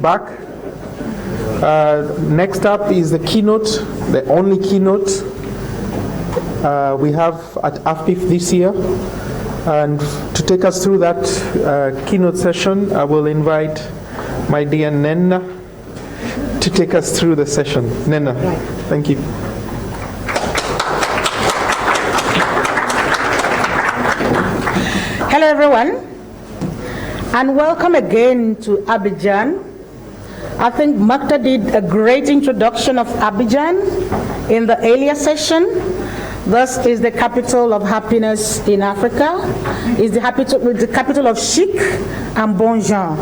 Back. Next up is the keynote, the only keynote we have at AFPIF this year. And to take us through that keynote session, I will invite my dear Nnenna to take us through the session. Nnenna, thank you. Hello everyone, and welcome again to Abidjan. I think Makta did a great introduction of Abidjan in the earlier session. This is the capital of happiness in Africa. It's the capital of chic and bon genre.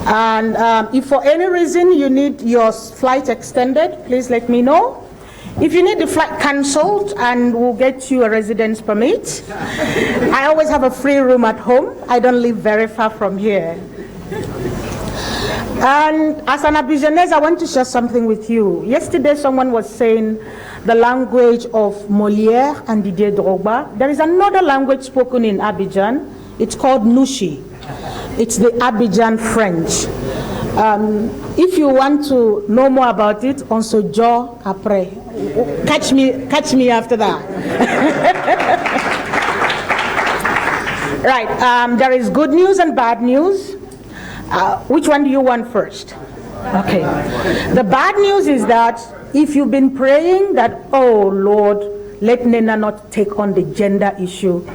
And if for any reason you need your flight extended, please let me know. If you need the flight cancelled, and we'll get you a residence permit. I always have a free room at home. I don't live very far from here. And as an Abidjanese, I want to share something with you. Yesterday, someone was saying the language of Molière and Didier Drogba. There is another language spoken in Abidjan. It's called Nushi. It's the Abidjan French. If you want to know more about it, on Sojo après. Catch me after that. Right. There is good news and bad news. Which one do you want first? Okay. The bad news is that if you've been praying that, oh Lord, let Nnenna not take on the gender issue,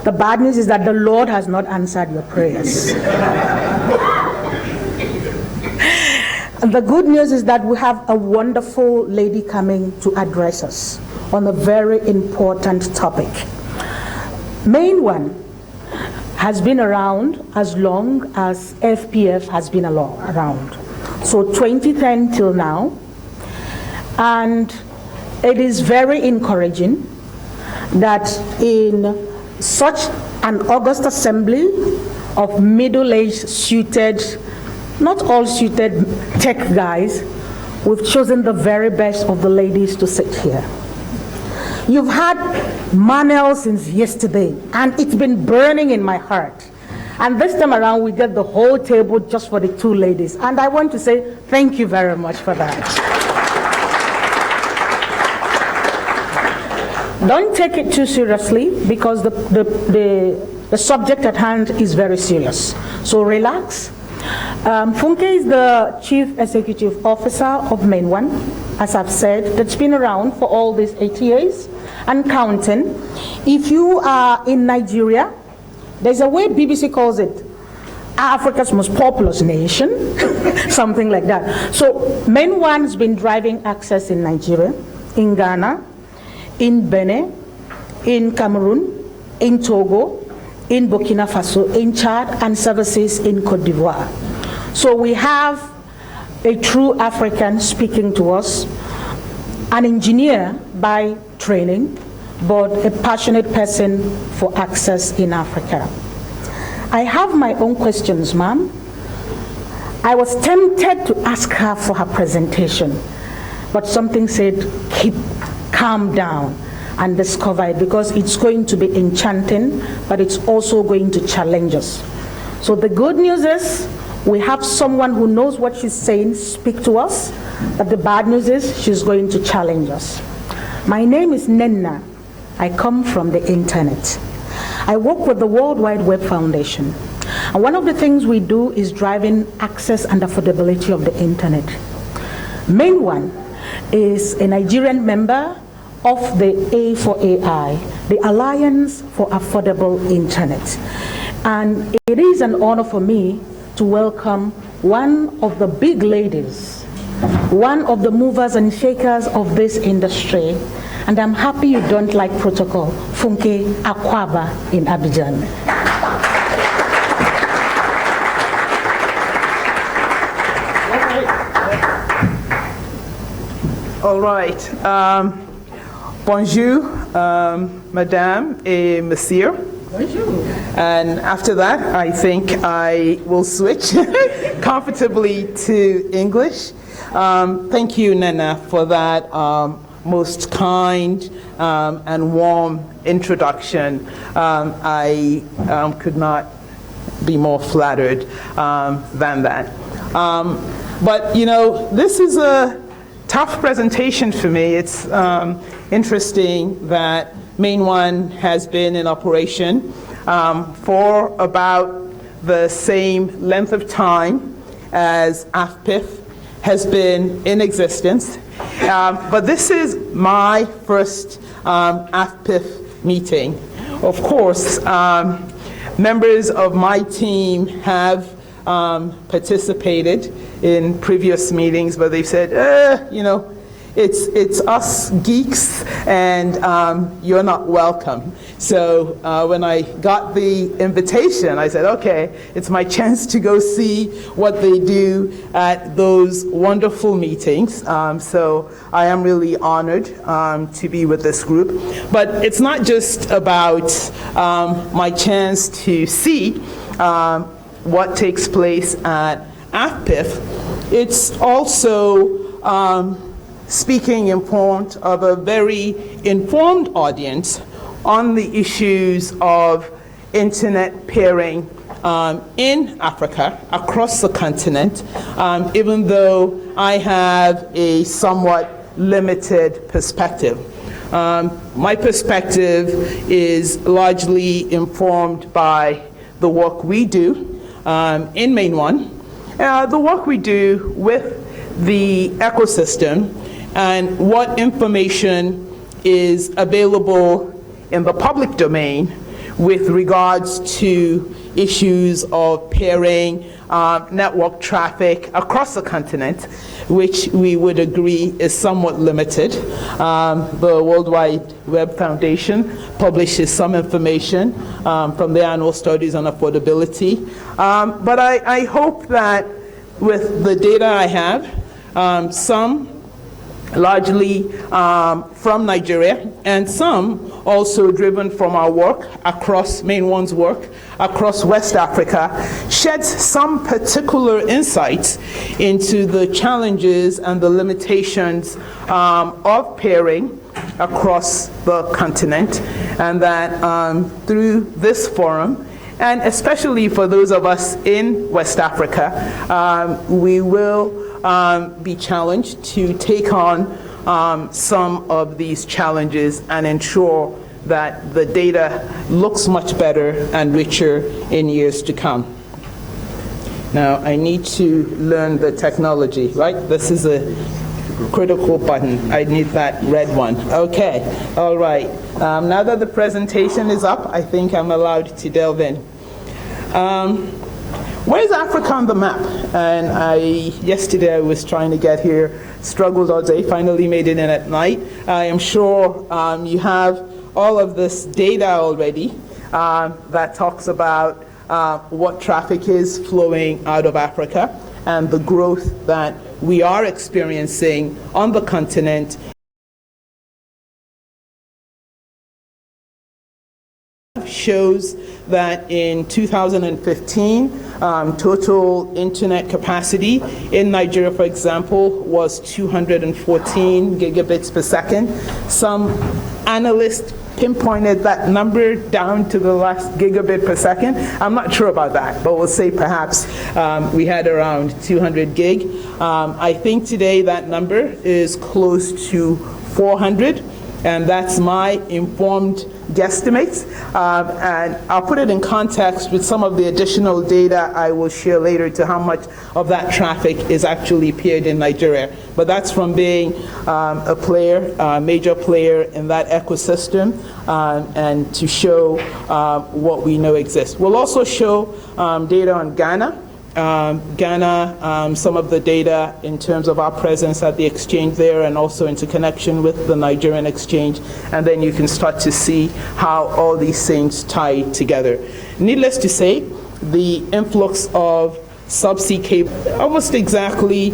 the bad news is that the Lord has not answered your prayers. And the good news is that we have a wonderful lady coming to address us on a very important topic. MainOne has been around as long as FPF has been around. So 2010 till now. And it is very encouraging that in such an august assembly of middle-aged suited, not all suited tech guys, we've chosen the very best of the ladies to sit here. You've had Manel since yesterday, and it's been burning in my heart. And this time around, we did the whole table just for the two ladies. And I want to say thank you very much for that. Don't take it too seriously, because the subject at hand is very serious. So relax. Funke is the Chief Executive Officer of MainOne, as I've said, that's been around for all these 8 years and counting. If you are in Nigeria, there's a way BBC calls it, Africa's most populous nation, something like that. So MainOne has been driving access in Nigeria, in Ghana, in Benin, in Cameroon, in Togo, in Burkina Faso, in Chad, and services in Cote d'Ivoire. So we have a true African speaking to us, an engineer by training, but a passionate person for access in Africa. I have my own questions, ma'am. I was tempted to ask her for her presentation, but something said, calm down and discover it, because it's going to be enchanting, but it's also going to challenge us. So the good news is we have someone who knows what she's saying speak to us, but the bad news is she's going to challenge us. My name is Nnenna. I come from the internet. I work with the World Wide Web Foundation. And one of the things we do is driving access and affordability of the internet. MainOne is a Nigerian member of the A4AI, the Alliance for Affordable Internet. And it is an honor for me to welcome one of the big ladies, one of the movers and shakers of this industry. And I'm happy you don't like protocol, Funke Opeke in Abidjan. All right. Bonjour, Madame et Monsieur. Bonjour. And after that, I think I will switch comfortably to English. Thank you, Nnenna, for that most kind and warm introduction. I could not be more flattered than that. But, you know, this is a tough presentation for me. It's interesting that MainOne has been in operation for about the same length of time as AFPIF has been in existence. But this is my first AFPIF meeting. Of course, members of my team have participated in previous meetings, but they've said, you know, it's us geeks, and you're not welcome. So when I got the invitation, I said, okay, it's my chance to go see what they do at those wonderful meetings. So I am really honored to be with this group. But it's not just about my chance to see what takes place at AFPIF. It's also speaking in front of a very informed audience on the issues of internet pairing in Africa, across the continent, even though I have a somewhat limited perspective. My perspective is largely informed by the work we do in MainOne, the work we do with the ecosystem, and what information is available in the public domain with regards to issues of pairing network traffic across the continent, which we would agree is somewhat limited. The World Wide Web Foundation publishes some information from the annual studies on affordability. But I hope that with the data I have, some largely from Nigeria, and some also driven from our work across MainOne's work across West Africa, sheds some particular insights into the challenges and the limitations of pairing across the continent, and that through this forum, and especially for those of us in West Africa, we will be challenged to take on some of these challenges and ensure that the data looks much better and richer in years to come. Now, I need to learn the technology, right? This is a critical button. I need that red one. Okay, all right. Now that the presentation is up, I think I'm allowed to delve in. Where's Africa on the map? And yesterday I was trying to get here, struggled all day, finally made it in at night. I am sure you have all of this data already that talks about what traffic is flowing out of Africa and the growth that we are experiencing on the continent. Shows that in 2015, total internet capacity in Nigeria, for example, was 214 gigabits per second. Some analysts pinpointed that number down to the last gigabit per second. I'm not sure about that, but we'll say perhaps we had around 200 gig. I think today that number is close to 400. And that's my informed guesstimates. And I'll put it in context with some of the additional data I will share later to how much of that traffic is actually paired in Nigeria. But that's from being a player, a major player in that ecosystem, and to show what we know exists. We'll also show data on Ghana. Ghana, some of the data in terms of our presence at the exchange there, and also into connection with the Nigerian exchange, and then you can start to see how all these things tie together. Needless to say, the influx of subsea cable, almost exactly,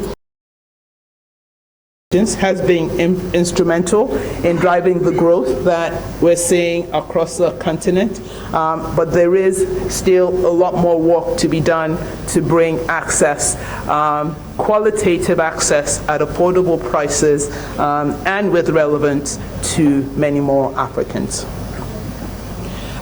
has been instrumental in driving the growth that we're seeing across the continent, but there is still a lot more work to be done to bring access, qualitative access at affordable prices, and with relevance to many more Africans.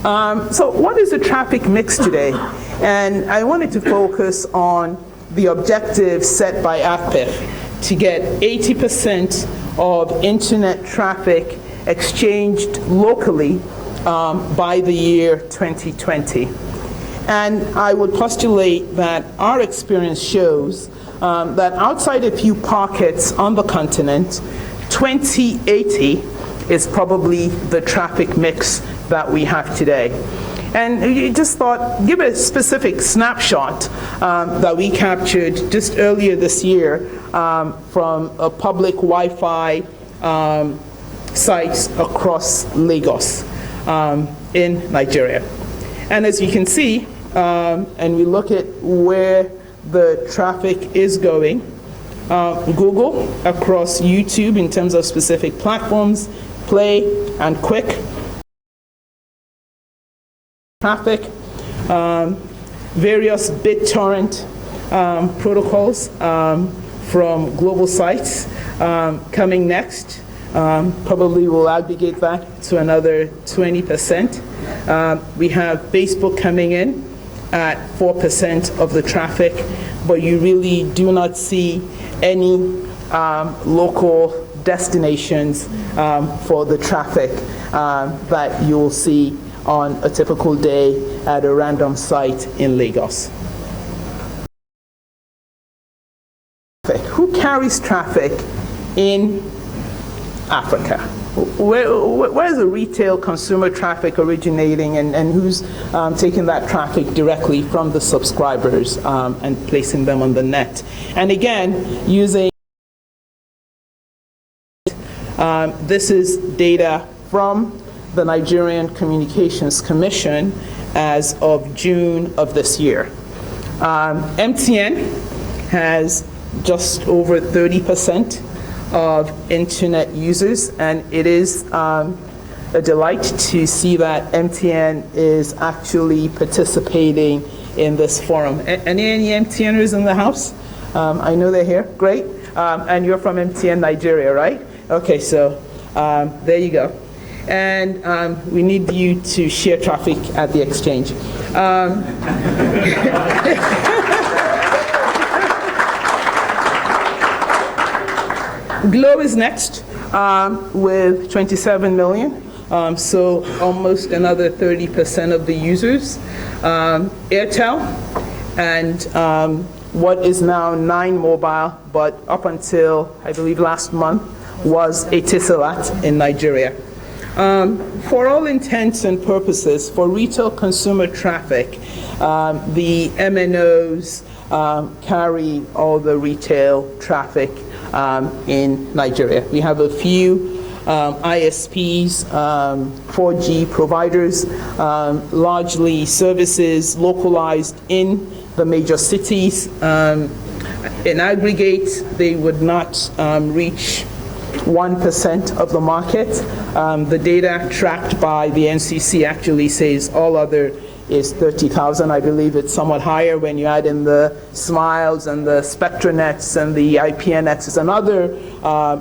So what is the traffic mix today? And I wanted to focus on the objective set by ACPIF to get 80% of internet traffic exchanged locally by the year 2020. And I would postulate that our experience shows that outside a few pockets on the continent, 2080 is probably the traffic mix that we have today. And you just thought, give a specific snapshot that we captured just earlier this year from a public Wi-Fi sites across Lagos in Nigeria. And as you can see, and we look at where the traffic is going, Google across YouTube in terms of specific platforms, Play and Quick traffic, various BitTorrent protocols from global sites coming next. Probably will aggregate that to another 20%. We have Facebook coming in at 4% of the traffic, but you really do not see any local destinations for the traffic that you'll see on a typical day at a random site in Lagos. Who carries traffic in Africa? Where is the retail consumer traffic originating, and who's taking that traffic directly from the subscribers and placing them on the net? And again, using this is data from the Nigerian Communications Commission as of June of this year. MTN has just over 30% of internet users, and it is a delight to see that MTN is actually participating in this forum. Any MTNers in the house? I know they're here. Great. And you're from MTN Nigeria, right? Okay, so there you go. And we need you to share traffic at the exchange. Glo is next with 27 million, so almost another 30% of the users. Airtel and what is now 9 Mobile, but up until, I believe, last month, was Etisalat in Nigeria. For all intents and purposes, for retail consumer traffic, the MNOs carry all the retail traffic in Nigeria. We have a few ISPs, 4G providers, largely services localized in the major cities. In aggregate, they would not reach 1% of the market. The data tracked by the NCC actually says all other is 30,000. I believe it's somewhat higher when you add in the Smiles and the Spectranets and the IPNXs and other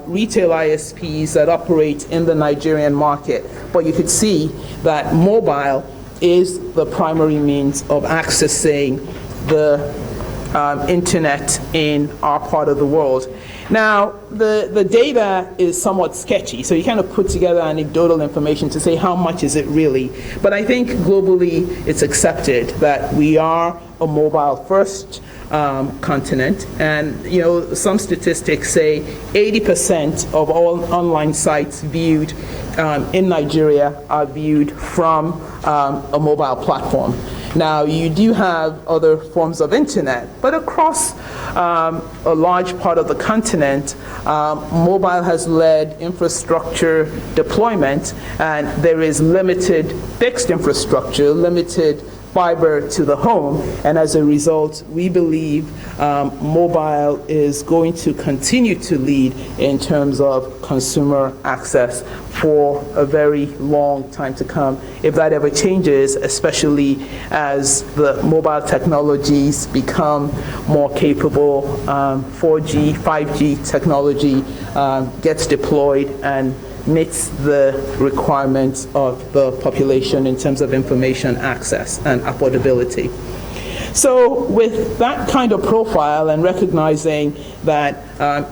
retail ISPs that operate in the Nigerian market. But you could see that mobile is the primary means of accessing the internet in our part of the world. Now, the data is somewhat sketchy, so you kind of put together anecdotal information to say how much is it really. But I think globally it's accepted that we are a mobile-first continent, and you know, some statistics say 80% of all online sites viewed in Nigeria are viewed from a mobile platform. Now, you do have other forms of internet, but across a large part of the continent, mobile has led infrastructure deployment, and there is limited fixed infrastructure, limited fiber to the home, and as a result, we believe mobile is going to continue to lead in terms of consumer access for a very long time to come, if that ever changes, especially as the mobile technologies become more capable, 4G, 5G technology gets deployed and meets the requirements of the population in terms of information access and affordability. So with that kind of profile and recognizing that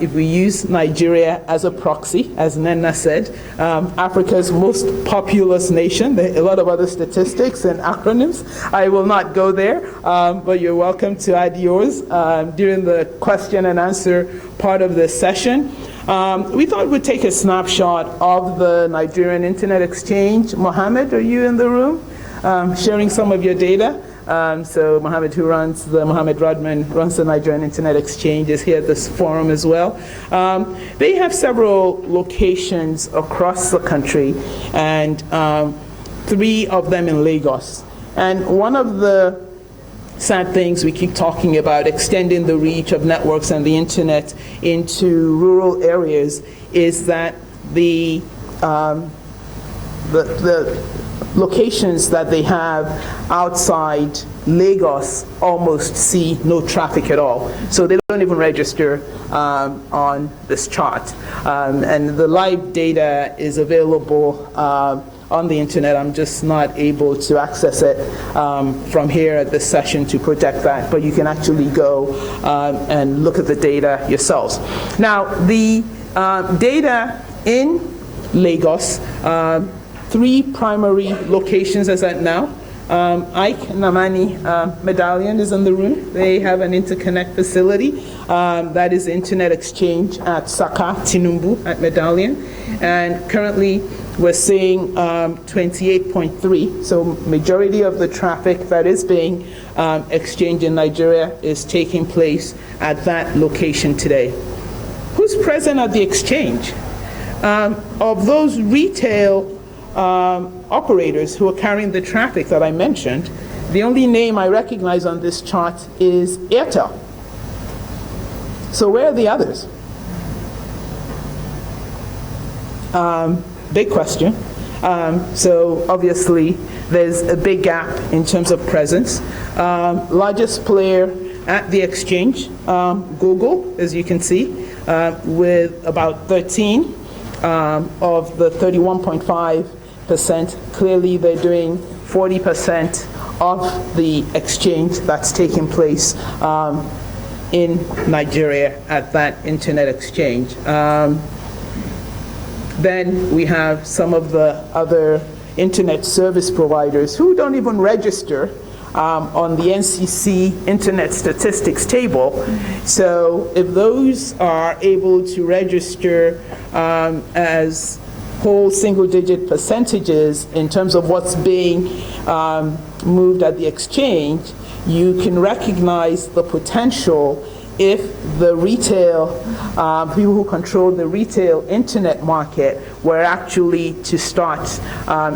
if we use Nigeria as a proxy, as Nnenna said, Africa's most populous nation, there are a lot of other statistics and acronyms. I will not go there, but you're welcome to add yours during the question and answer part of this session. We thought we'd take a snapshot of the Nigerian Internet Exchange. Mohammed, are you in the room? Sharing some of your data. So Mohammed, who runs Mohammed Rodman, runs the Nigerian Internet Exchange, is here at this forum as well. They have several locations across the country, and 3 of them in Lagos. And one of the sad things we keep talking about, extending the reach of networks and the internet into rural areas, is that the locations that they have outside Lagos almost see no traffic at all. So they don't even register on this chart. And the live data is available on the internet. I'm just not able to access it from here at this session to protect that, but you can actually go and look at the data yourselves. Now, the data in Lagos, 3 primary locations as at now. Ike Namani Medallion is in the room. They have an interconnect facility that is Internet Exchange at Saka Tinumbu at Medallion. And currently we're seeing 28.3. So majority of the traffic that is being exchanged in Nigeria is taking place at that location today. Who's present at the exchange? Of those retail operators who are carrying the traffic that I mentioned, the only name I recognize on this chart is Airtel. So where are the others? Big question. So obviously there's a big gap in terms of presence. Largest player at the exchange, Google, as you can see, with about 13 of the 31.5%. Clearly they're doing 40% of the exchange that's taking place in Nigeria at that internet exchange. Then we have some of the other internet service providers who don't even register on the NCC Internet Statistics table. So if those are able to register as whole single-digit percentages in terms of what's being moved at the exchange, you can recognize the potential if the retail, people who control the retail internet market were actually to start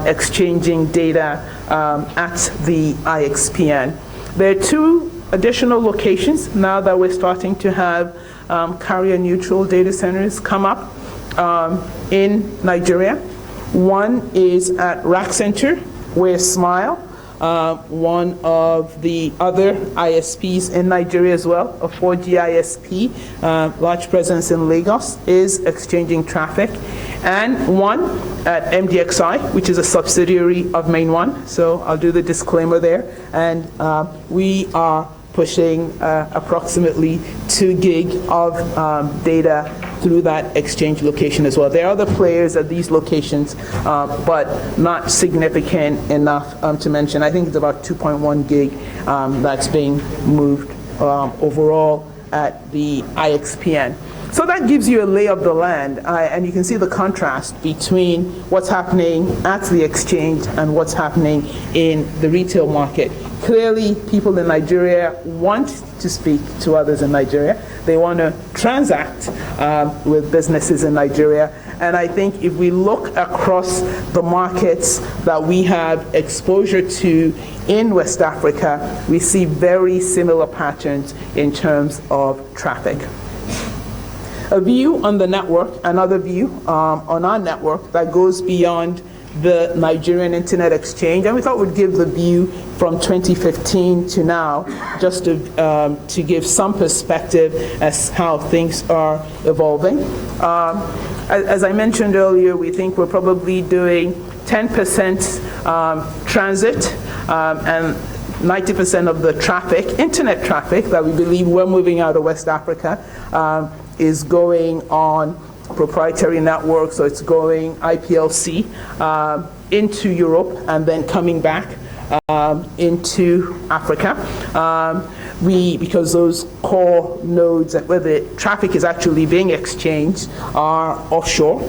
exchanging data at the IXPN. There are 2 additional locations now that we're starting to have carrier-neutral data centers come up in Nigeria. One is at Rack Center, where Smile, one of the other ISPs in Nigeria as well, a 4G ISP, large presence in Lagos, is exchanging traffic. And one at MDXI, which is a subsidiary of MainOne. So I'll do the disclaimer there. And we are pushing approximately 2 gig of data through that exchange location as well. There are other players at these locations, but not significant enough to mention. I think it's about 2.1 gig that's being moved overall at the IXPN. So that gives you a lay of the land, and you can see the contrast between what's happening at the exchange and what's happening in the retail market. Clearly, people in Nigeria want to speak to others in Nigeria. They want to transact with businesses in Nigeria. And I think if we look across the markets that we have exposure to in West Africa, we see very similar patterns in terms of traffic. A view on the network, another view on our network that goes beyond the Nigerian Internet Exchange, and we thought we'd give the view from 2015 to now, just to give some perspective as how things are evolving. As I mentioned earlier, we think we're probably doing 10% transit and 90% of the traffic, internet traffic, that we believe we're moving out of West Africa is going on proprietary networks, so it's going IPLC into Europe and then coming back into Africa. Because those core nodes where the traffic is actually being exchanged are offshore.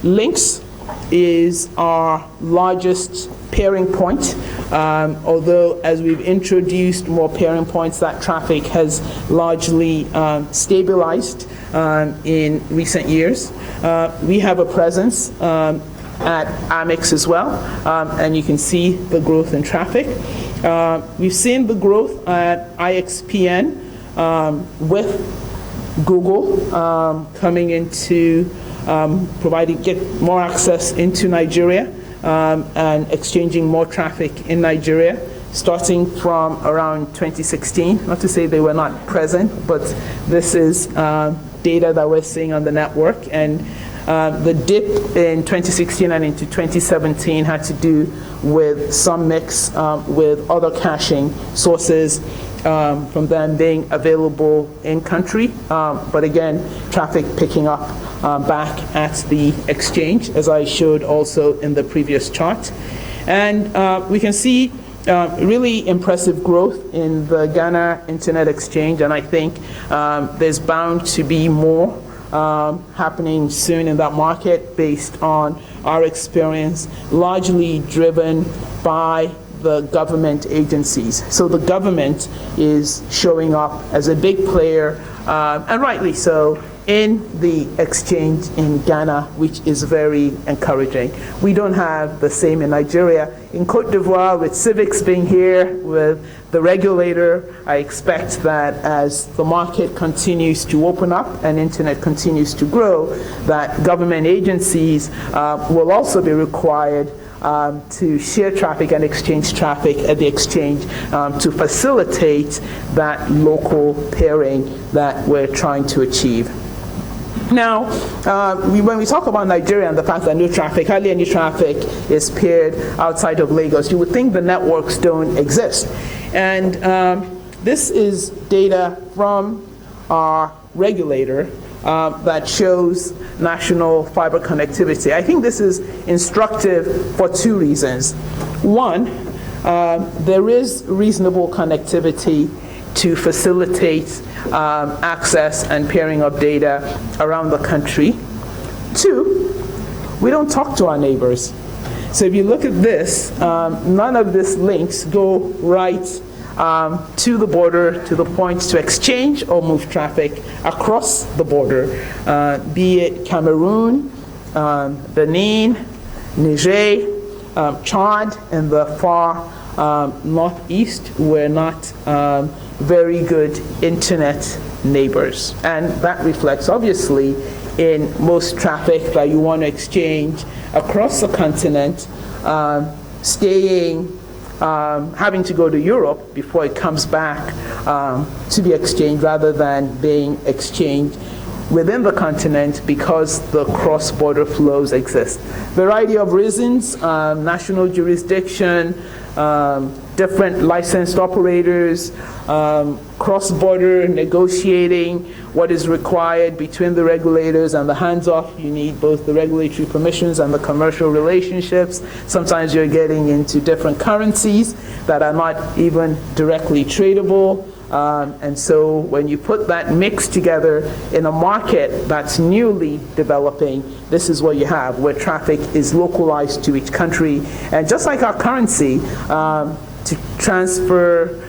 Links is our largest pairing point, although as we've introduced more pairing points, that traffic has largely stabilized in recent years. We have a presence at Amex as well, and you can see the growth in traffic. We've seen the growth at IXPN with Google coming into get more access into Nigeria and exchanging more traffic in Nigeria, starting from around 2016. Not to say they were not present, but this is data that we're seeing on the network. And the dip in 2016 and into 2017 had to do with some mix with other caching sources from them being available in country, but again, traffic picking up back at the exchange, as I showed also in the previous chart. And we can see really impressive growth in the Ghana Internet Exchange, and I think there's bound to be more happening soon in that market based on our experience, largely driven by the government agencies. So the government is showing up as a big player, and rightly so, in the exchange in Ghana, which is very encouraging. We don't have the same in Nigeria. In Cote d'Ivoire, with civics being here, with the regulator, I expect that as the market continues to open up and internet continues to grow, that government agencies will also be required to share traffic and exchange traffic at the exchange to facilitate that local pairing that we're trying to achieve. Now, when we talk about Nigeria and the fact that hardly any traffic is paired outside of Lagos, you would think the networks don't exist. And this is data from our regulator that shows national fiber connectivity. I think this is instructive for two reasons. One, there is reasonable connectivity to facilitate access and pairing of data around the country. Two, we don't talk to our neighbors. So if you look at this, none of these links go right to the border, to the points to exchange or move traffic across the border, be it Cameroon, Benin, Niger, Chad, and the far northeast. We're not very good internet neighbors. And that reflects obviously in most traffic that you want to exchange across the continent, having to go to Europe before it comes back to be exchanged rather than being exchanged within the continent because the cross-border flows exist. Variety of reasons, national jurisdiction, different licensed operators, cross-border negotiating, what is required between the regulators and the hands-off. You need both the regulatory permissions and the commercial relationships. Sometimes you're getting into different currencies that are not even directly tradable. And so when you put that mix together in a market that's newly developing, this is what you have, where traffic is localized to each country. And just like our currency, to transfer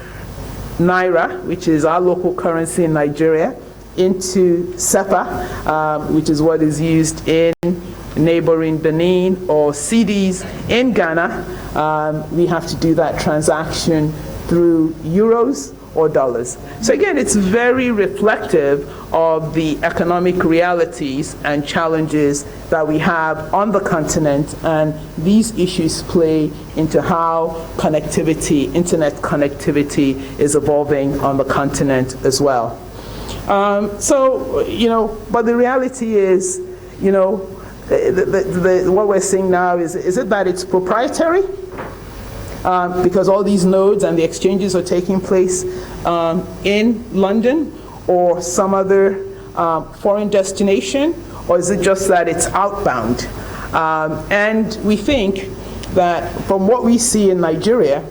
Naira, which is our local currency in Nigeria, into SEPA, which is what is used in neighboring Benin, or CDs in Ghana, we have to do that transaction through euros or dollars. So again, it's very reflective of the economic realities and challenges that we have on the continent, and these issues play into how connectivity, internet connectivity, is evolving on the continent as well. But the reality is, what we're seeing now is it that it's proprietary? because all these nodes and the exchanges are taking place in London or some other foreign destination, or is it just that it's outbound? And we think that from what we see in Nigeria,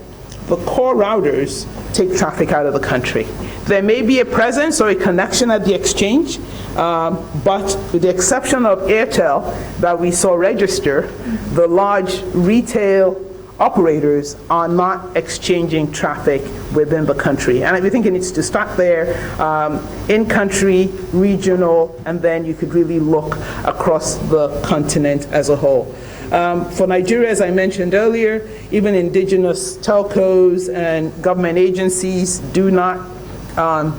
the core routers take traffic out of the country. There may be a presence or a connection at the exchange, but with the exception of Airtel that we saw register, the large retail operators are not exchanging traffic within the country. And we think it needs to start there, in-country, regional, and then you could really look across the continent as a whole. For Nigeria, as I mentioned earlier, even indigenous telcos and government agencies do not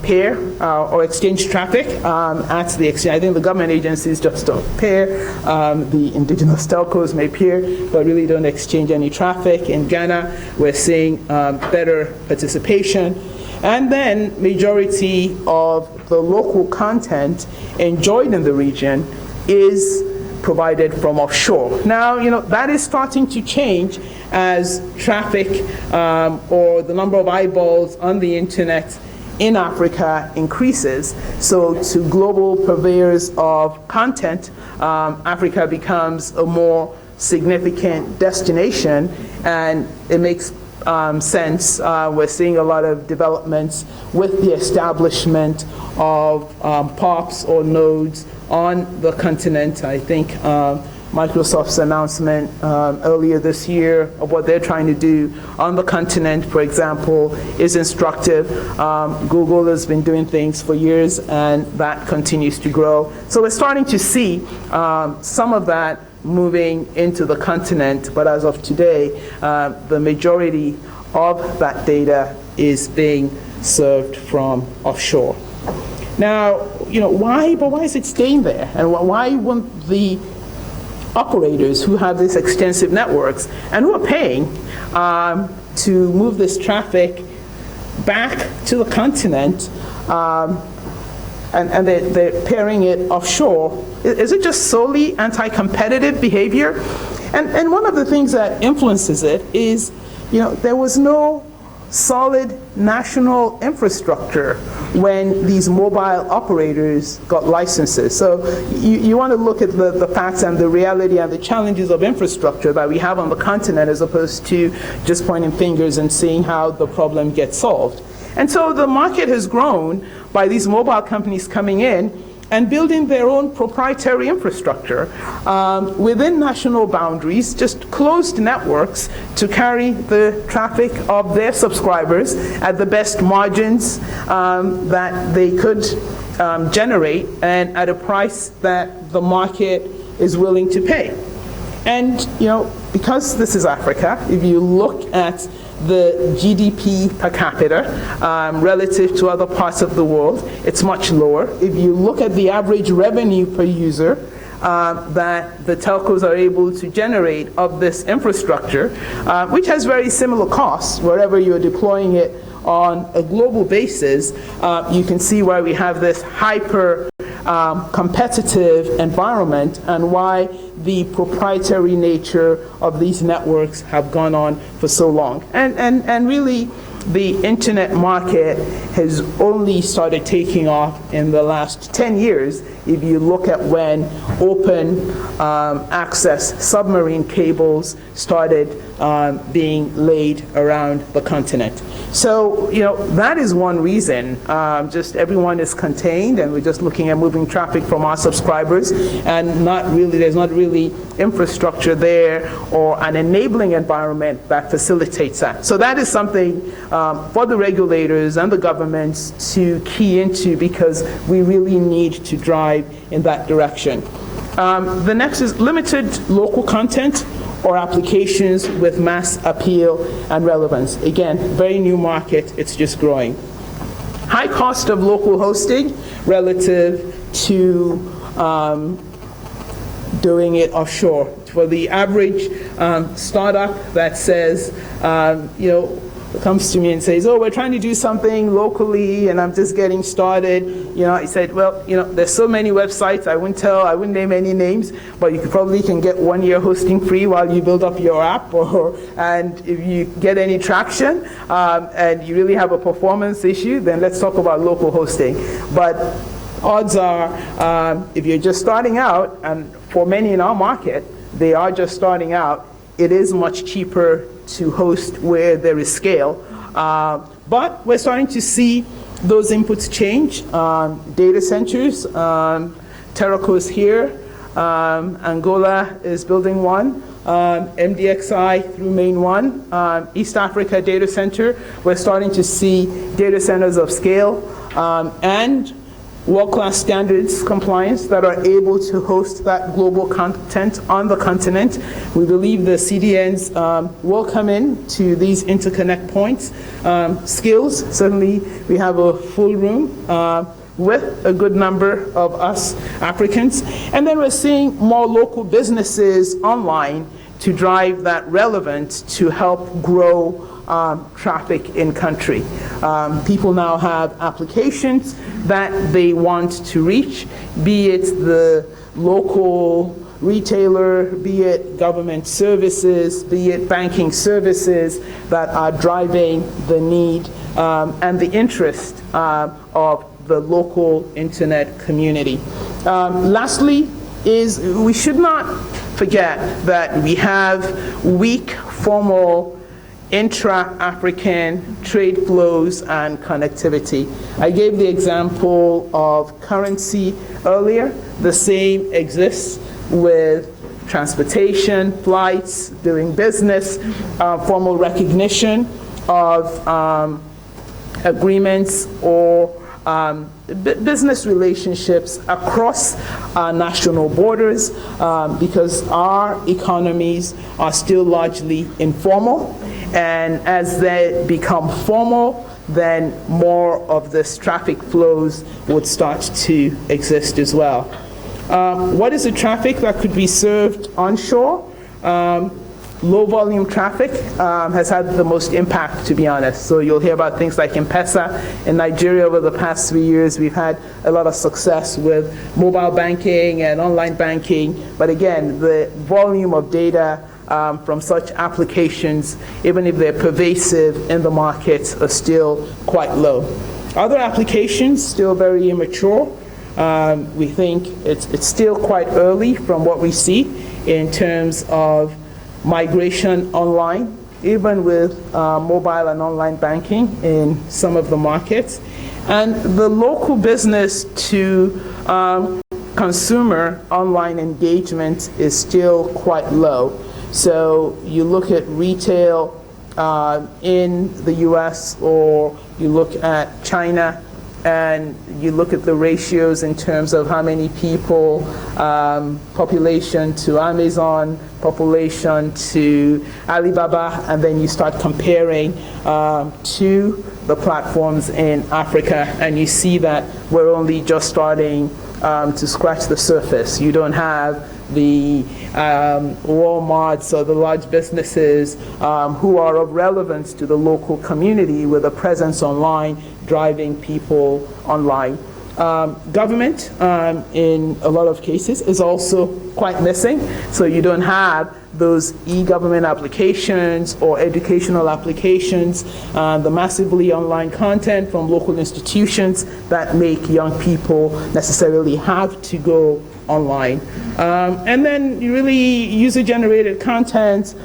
pair or exchange traffic at the exchange. I think the government agencies just don't pair. The indigenous telcos may pair, but really don't exchange any traffic. In Ghana, we're seeing better participation. And then majority of the local content enjoyed in the region is provided from offshore. Now, that is starting to change as traffic or the number of eyeballs on the internet in Africa increases. So to global purveyors of content, Africa becomes a more significant destination, and it makes sense. We're seeing a lot of developments with the establishment of POPs or nodes on the continent. I think Microsoft's announcement earlier this year of what they're trying to do on the continent, for example, is instructive. Google has been doing things for years, and that continues to grow. So we're starting to see some of that moving into the continent, but as of today, the majority of that data is being served from offshore. Now, why is it staying there? And why won't the operators who have these extensive networks and who are paying to move this traffic back to the continent, and they're pairing it offshore? Is it just solely anti-competitive behavior? And one of the things that influences it is, there was no solid national infrastructure when these mobile operators got licenses. So you want to look at the facts and the reality and the challenges of infrastructure that we have on the continent, as opposed to just pointing fingers and seeing how the problem gets solved. And so the market has grown by these mobile companies coming in and building their own proprietary infrastructure within national boundaries, just closed networks to carry the traffic of their subscribers at the best margins that they could generate, and at a price that the market is willing to pay. And because this is Africa, if you look at the GDP per capita relative to other parts of the world, it's much lower. If you look at the average revenue per user that the telcos are able to generate of this infrastructure, which has very similar costs wherever you're deploying it on a global basis, you can see why we have this hyper competitive environment, and why the proprietary nature of these networks have gone on for so long. And really, the internet market has only started taking off in the last 10 years if you look at when open access submarine cables started being laid around the continent. So, that is one reason. Just everyone is contained, and we're just looking at moving traffic from our subscribers, and there's not really infrastructure there or an enabling environment that facilitates that. So that is something for the regulators and the governments to key into, because we really need to drive in that direction. The next is limited local content or applications with mass appeal and relevance. Again, very new market, it's just growing. High cost of local hosting relative to doing it offshore. For the average startup that says, comes to me and says, oh, we're trying to do something locally and I'm just getting started. I said, well, there's so many websites, I wouldn't name any names, but you probably can get 1 year hosting free while you build up your app, and if you get any traction and you really have a performance issue, then let's talk about local hosting. But odds are, if you're just starting out, and for many in our market, they are just starting out, it is much cheaper to host where there is scale. But we're starting to see those inputs change. Data centers, Terraco is here, Angola is building one, MDXI through MainOne, East Africa Data Center. We're starting to see data centers of scale and world-class standards compliance that are able to host that global content on the continent. We believe the CDNs will come in to these interconnect points. Skills, certainly we have a full room with a good number of us Africans. And then we're seeing more local businesses online to drive that relevance to help grow traffic in country. People now have applications that they want to reach, be it the local retailer, be it government services, be it banking services that are driving the need and the interest of the local internet community. Lastly, is we should not forget that we have weak formal intra-African trade flows and connectivity. I gave the example of currency earlier. The same exists with transportation, flights, doing business, formal recognition of agreements or business relationships across national borders because our economies are still largely informal. And as they become formal, then more of this traffic flows would start to exist as well. What is the traffic that could be served onshore? Low volume traffic has had the most impact, to be honest. So you'll hear about things like M-Pesa in Nigeria over the past 3 years. We've had a lot of success with mobile banking and online banking. But again, the volume of data from such applications, even if they're pervasive in the market, are still quite low. Other applications, still very immature. We think it's still quite early from what we see in terms of migration online, even with mobile and online banking in some of the markets. And the local business to consumer online engagement is still quite low. So you look at retail in the US, or you look at China, and you look at the ratios in terms of how many people, population to Amazon, population to Alibaba, and then you start comparing to the platforms in Africa, and you see that we're only just starting to scratch the surface. You don't have the Walmarts or the large businesses who are of relevance to the local community with a presence online, driving people online. Government, in a lot of cases, is also quite missing. So you don't have those e-government applications or educational applications, the massively online content from local institutions that make young people necessarily have to go online. And then really user-generated content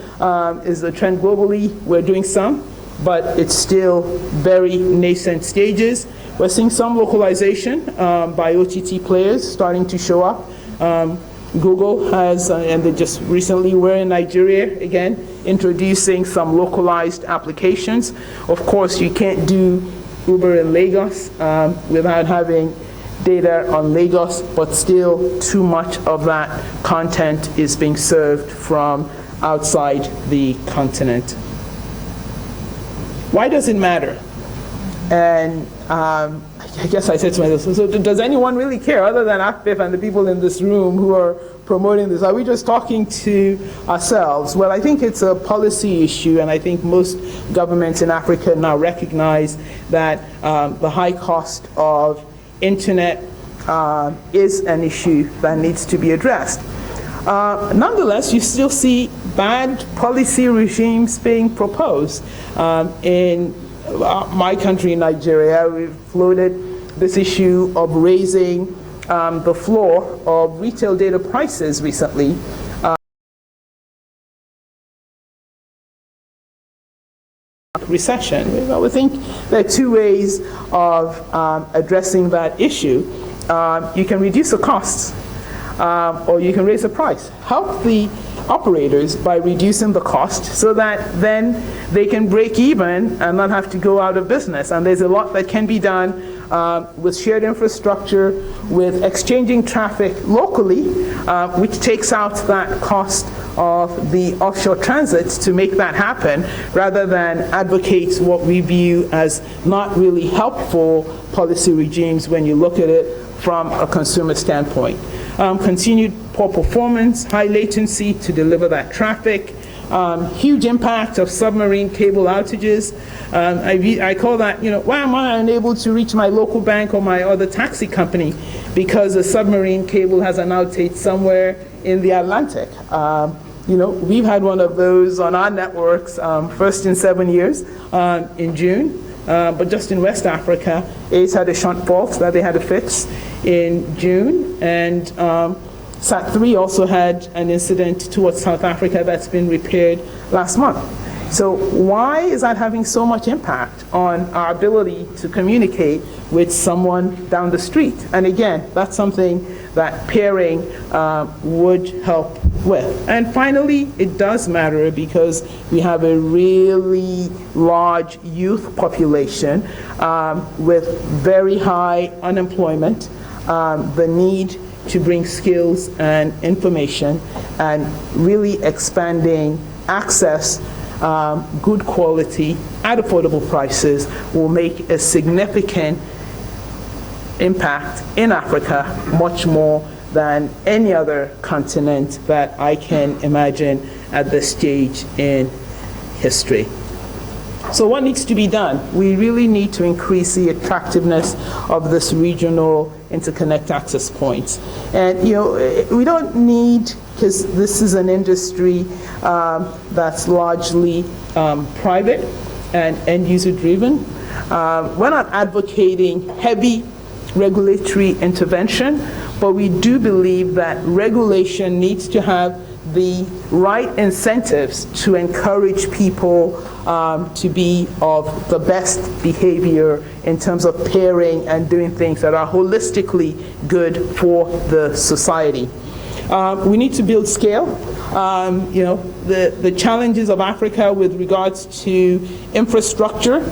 is a trend globally. We're doing some, but it's still very nascent stages. We're seeing some localization by OTT players starting to show up. Google has, and they just recently were in Nigeria again, introducing some localized applications. Of course, you can't do Uber in Lagos without having data on Lagos, but still too much of that content is being served from outside the continent. Why does it matter? And I I guess I said to myself, so does anyone really care other than AFPIF and the people in this room who are promoting this? Are we just talking to ourselves? Well, I think it's a policy issue, and I think most governments in Africa now recognize that the high cost of internet is an issue that needs to be addressed. Nonetheless, you still see bad policy regimes being proposed. In my country, Nigeria, we've floated this issue of raising the floor of retail data prices recently. Recession. I would think there are two ways of addressing that issue. You can reduce the costs, or you can raise the price. Help the operators by reducing the cost so that then they can break even and not have to go out of business. And there's a lot that can be done with shared infrastructure, with exchanging traffic locally, which takes out that cost of the offshore transits to make that happen, rather than advocate what we view as not really helpful policy regimes when you look at it from a consumer standpoint. Continued poor performance, high latency to deliver that traffic, huge impact of submarine cable outages. I call that, why am I unable to reach my local bank or my other taxi company? Because a submarine cable has an outage somewhere in the Atlantic. We've had one of those on our networks, first in 7 years, in June. But just in West Africa, ACE had a shunt fault that they had to fix in June, and SAT3 also had an incident towards South Africa that's been repaired last month. So why is that having so much impact on our ability to communicate with someone down the street? And again, that's something that pairing would help with. And finally, it does matter because we have a really large youth population with very high unemployment, the need to bring skills and information, and really expanding access, good quality at affordable prices will make a significant impact in Africa, much more than any other continent that I can imagine at this stage in history. So what needs to be done? We really need to increase the attractiveness of this regional interconnect access points. And we don't need, because this is an industry that's largely private and end user driven. We're not advocating heavy regulatory intervention, but we do believe that regulation needs to have the right incentives to encourage people to be of the best behavior in terms of pairing and doing things that are holistically good for the society. We need to build scale. The challenges of Africa with regards to infrastructure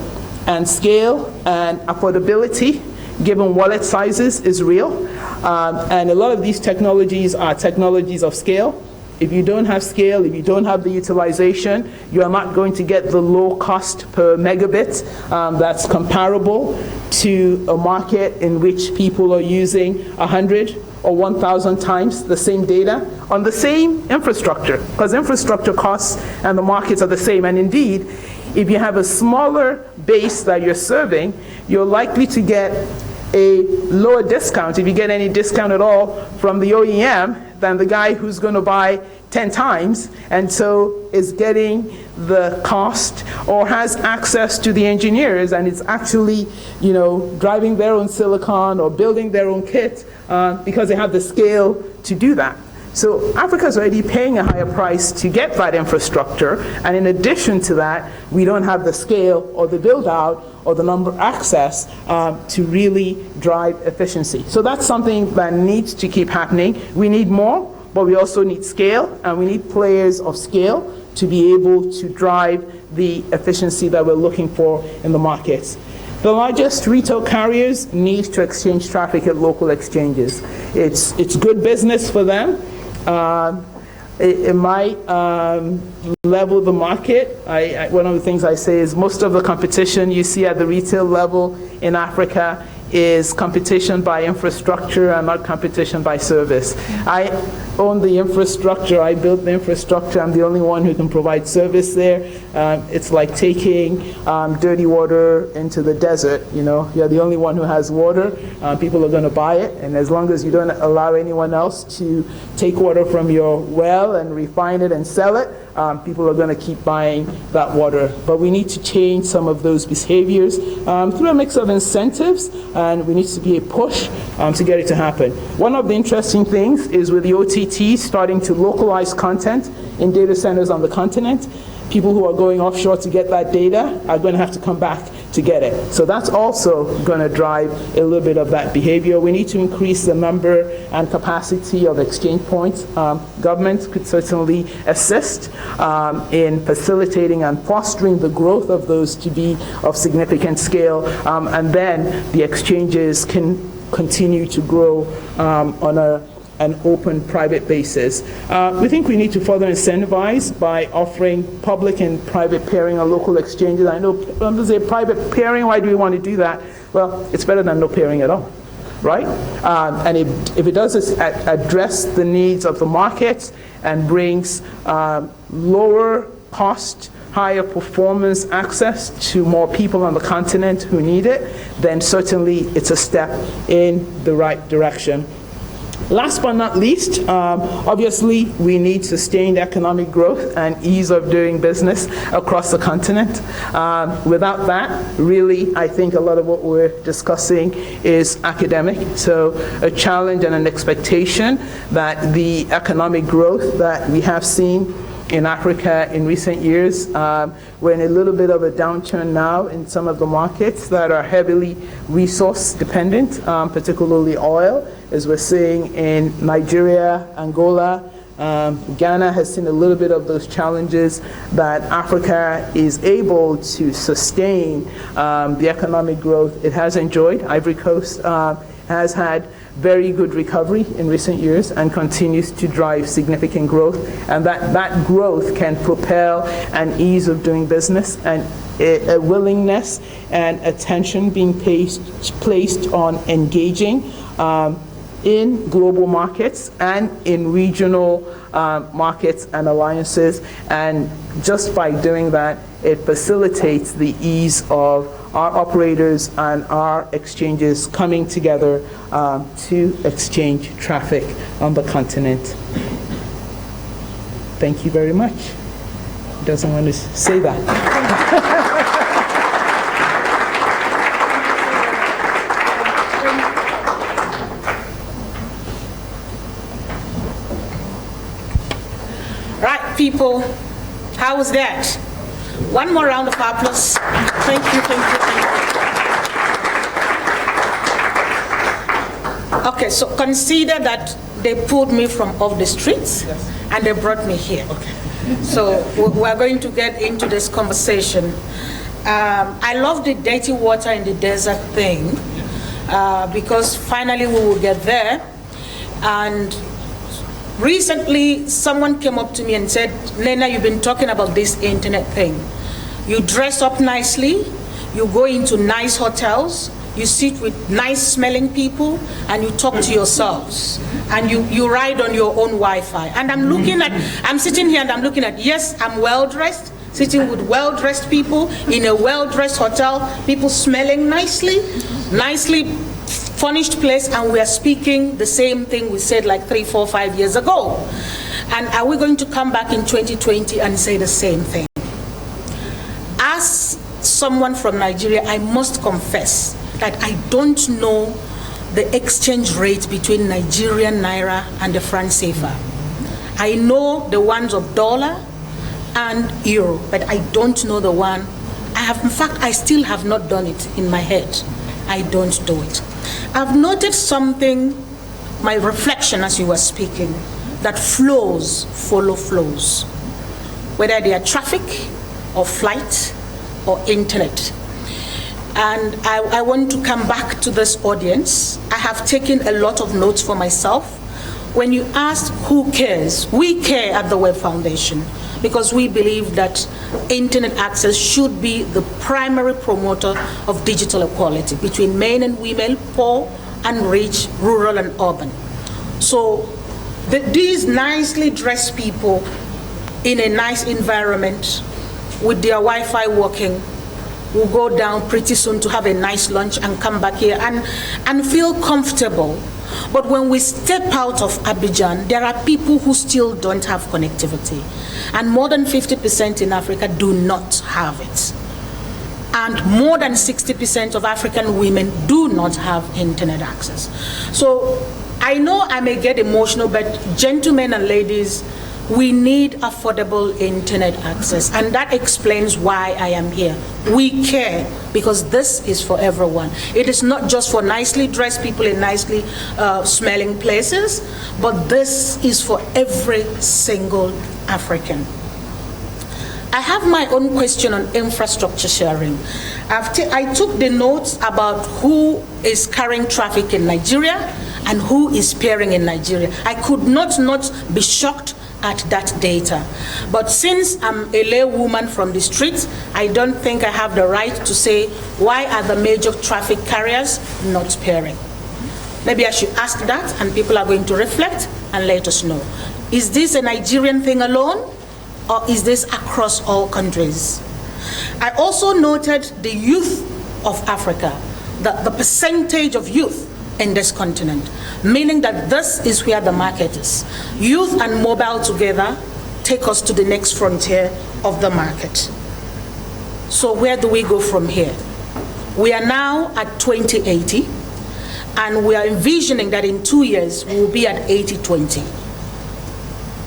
and scale and affordability, given wallet sizes, is real. And a lot of these technologies are technologies of scale. If you don't have scale, if you don't have the utilization, you are not going to get the low cost per megabit that's comparable to a market in which people are using 100 or 1,000 times the same data on the same infrastructure, because infrastructure costs and the markets are the same. And indeed, if you have a smaller base that you're serving, you're likely to get a lower discount, if you get any discount at all, from the OEM than the guy who's going to buy 10 times and so is getting the cost or has access to the engineers and it's actually driving their own silicon or building their own kit because they have the scale to do that. So Africa's already paying a higher price to get that infrastructure, and in addition to that, we don't have the scale or the build out or the number access to really drive efficiency. So that's something that needs to keep happening. We need more, but we also need scale, and we need players of scale to be able to drive the efficiency that we're looking for in the markets. The largest retail carriers need to exchange traffic at local exchanges. It's good business for them. It might level the market. One of the things I say is most of the competition you see at the retail level in Africa is competition by infrastructure and not competition by service. I own the infrastructure, I built the infrastructure, I'm the only one who can provide service there. It's like taking dirty water into the desert, you know. You're the only one who has water, people are going to buy it, and as long as you don't allow anyone else to take water from your well and refine it and sell it, people are going to keep buying that water. But we need to change some of those behaviors through a mix of incentives, and we need to be a push to get it to happen. One of the interesting things is with the OTT starting to localize content in data centers on the continent, people who are going offshore to get that data are going to have to come back to get it. So that's also going to drive a little bit of that behavior. We need to increase the number and capacity of exchange points. Governments could certainly assist in facilitating and fostering the growth of those to be of significant scale, and then the exchanges can continue to grow on an open private basis. We think we need to further incentivize by offering public and private pairing on local exchanges. I know people say private pairing, why do we want to do that? Well, it's better than no pairing at all, right? And if it does address the needs of the market and brings lower cost, higher performance access to more people on the continent who need it, then certainly it's a step in the right direction. Last but not least, obviously we need sustained economic growth and ease of doing business across the continent. Without that, really, I think a lot of what we're discussing is academic. So a challenge and an expectation that the economic growth that we have seen in Africa in recent years, we're in a little bit of a downturn now in some of the markets that are heavily resource dependent, particularly oil, as we're seeing in Nigeria, Angola. Ghana has seen a little bit of those challenges, that Africa is able to sustain the economic growth it has enjoyed. Ivory Coast has had very good recovery in recent years and continues to drive significant growth, and that growth can propel an ease of doing business and a willingness and attention being placed on engaging in global markets and in regional markets and alliances, and just by doing that, it facilitates the ease of our operators and our exchanges coming together to exchange traffic on the continent. Thank you very much. Doesn't want to say that. People, how was that? One more round of applause. Thank you, thank you, thank you. Okay, so consider that they pulled me from off the streets, yes, and they brought me here. Okay. So we're going to get into this conversation. I love the dirty water in the desert thing, because finally we will get there. And recently, someone came up to me and said, Nnenna, you've been talking about this internet thing. You dress up nicely, you go into nice hotels, you sit with nice smelling people, and you talk to yourselves. And you ride on your own Wi-Fi. And I'm sitting here and I'm looking at, yes, I'm well-dressed, sitting with well-dressed people in a well-dressed hotel, people smelling nicely furnished place, and we are speaking the same thing we said like 3, 4, 5 years ago. And are we going to come back in 2020 and say the same thing? As someone from Nigeria, I must confess that I don't know the exchange rate between Nigerian Naira and the franc CFA. I know the ones of dollar and euro, but I don't know the one. In fact, I still have not done it in my head. I don't do it. I've noted something, my reflection as you were speaking, that flows follow flows, whether they are traffic or flight or internet. And I want to come back to this audience. I have taken a lot of notes for myself. when you ask who cares, we care at the Web Foundation because we believe that internet access should be the primary promoter of digital equality between men and women, poor and rich, rural and urban. So these nicely dressed people in a nice environment with their Wi-Fi working will go down pretty soon to have a nice lunch and come back here and feel comfortable. But when we step out of Abidjan, there are people who still don't have connectivity. And more than 50% in Africa do not have it. And more than 60% of African women do not have internet access. So I know I may get emotional, but gentlemen and ladies, we need affordable internet access, and that explains why I am here. We care because this is for everyone. It is not just for nicely dressed people in nicely smelling places, but this is for every single African. I have my own question on infrastructure sharing. I took the notes about who is carrying traffic in Nigeria and who is pairing in Nigeria. I could not be shocked at that data. But since I'm a laywoman from the streets, I don't think I have the right to say why are the major traffic carriers not pairing. Maybe I should ask that, and people are going to reflect and let us know. Is this a Nigerian thing alone, or is this across all countries? I also noted the youth of Africa, the percentage of youth in this continent, meaning that this is where the market is. Youth and mobile together take us to the next frontier of the market. So where do we go from here? We are now at 2080, and we are envisioning that in 2 years we will be at 80-20.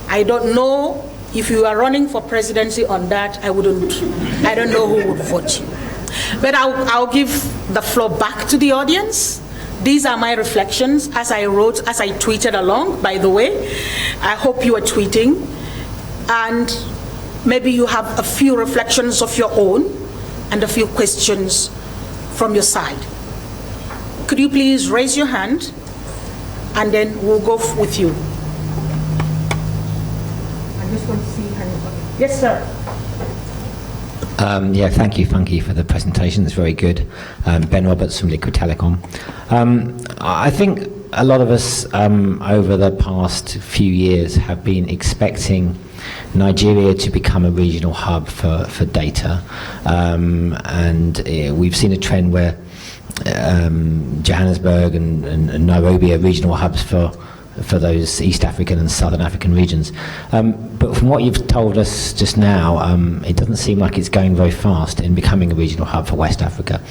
I don't know if you are running for presidency on that. I don't know who would vote you. But I'll give the floor back to the audience. These are my reflections as I tweeted along, by the way. I hope you are tweeting. And maybe you have a few reflections of your own and a few questions from your side. Could you please raise your hand, and then we'll go with you. I just want to see anybody. Yes, sir. Yeah, thank you, Funke, for the presentation. It's very good. Ben Roberts from Liquid Telecom. I think a lot of us over the past few years have been expecting Nigeria to become a regional hub for data. And we've seen a trend where Johannesburg and Nairobi are regional hubs for those East African and Southern African regions. But from what you've told us just now, it doesn't seem like it's going very fast in becoming a regional hub for West Africa.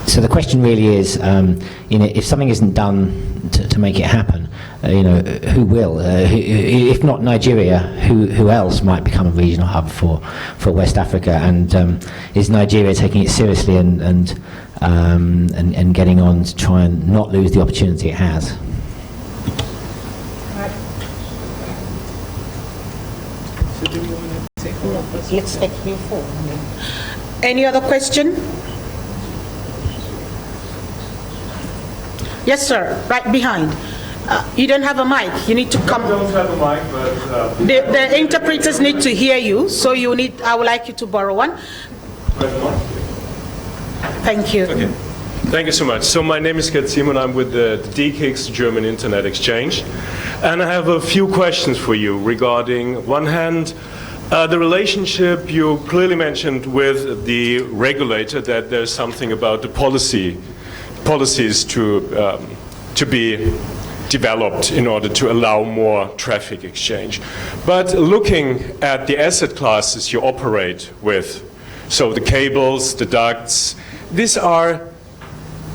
So the question really is, if something isn't done to make it happen, who will? If not Nigeria, who else might become a regional hub for West Africa? And is Nigeria taking it seriously and getting on to try and not lose the opportunity it has? Let's take you forward. Any other question? Yes, sir. Right behind. You don't have a mic. You need to come. I don't have a mic, but the interpreters need to hear you. So I would like you to borrow one. Thank you. Okay. Thank you so much. So my name is Gerd Simon. I'm with the DKIX, German Internet Exchange. And I have a few questions for you regarding, one hand, the relationship you clearly mentioned with the regulator, that there's something about the policies to be developed in order to allow more traffic exchange. But looking at the asset classes you operate with, so the cables, the ducts, these are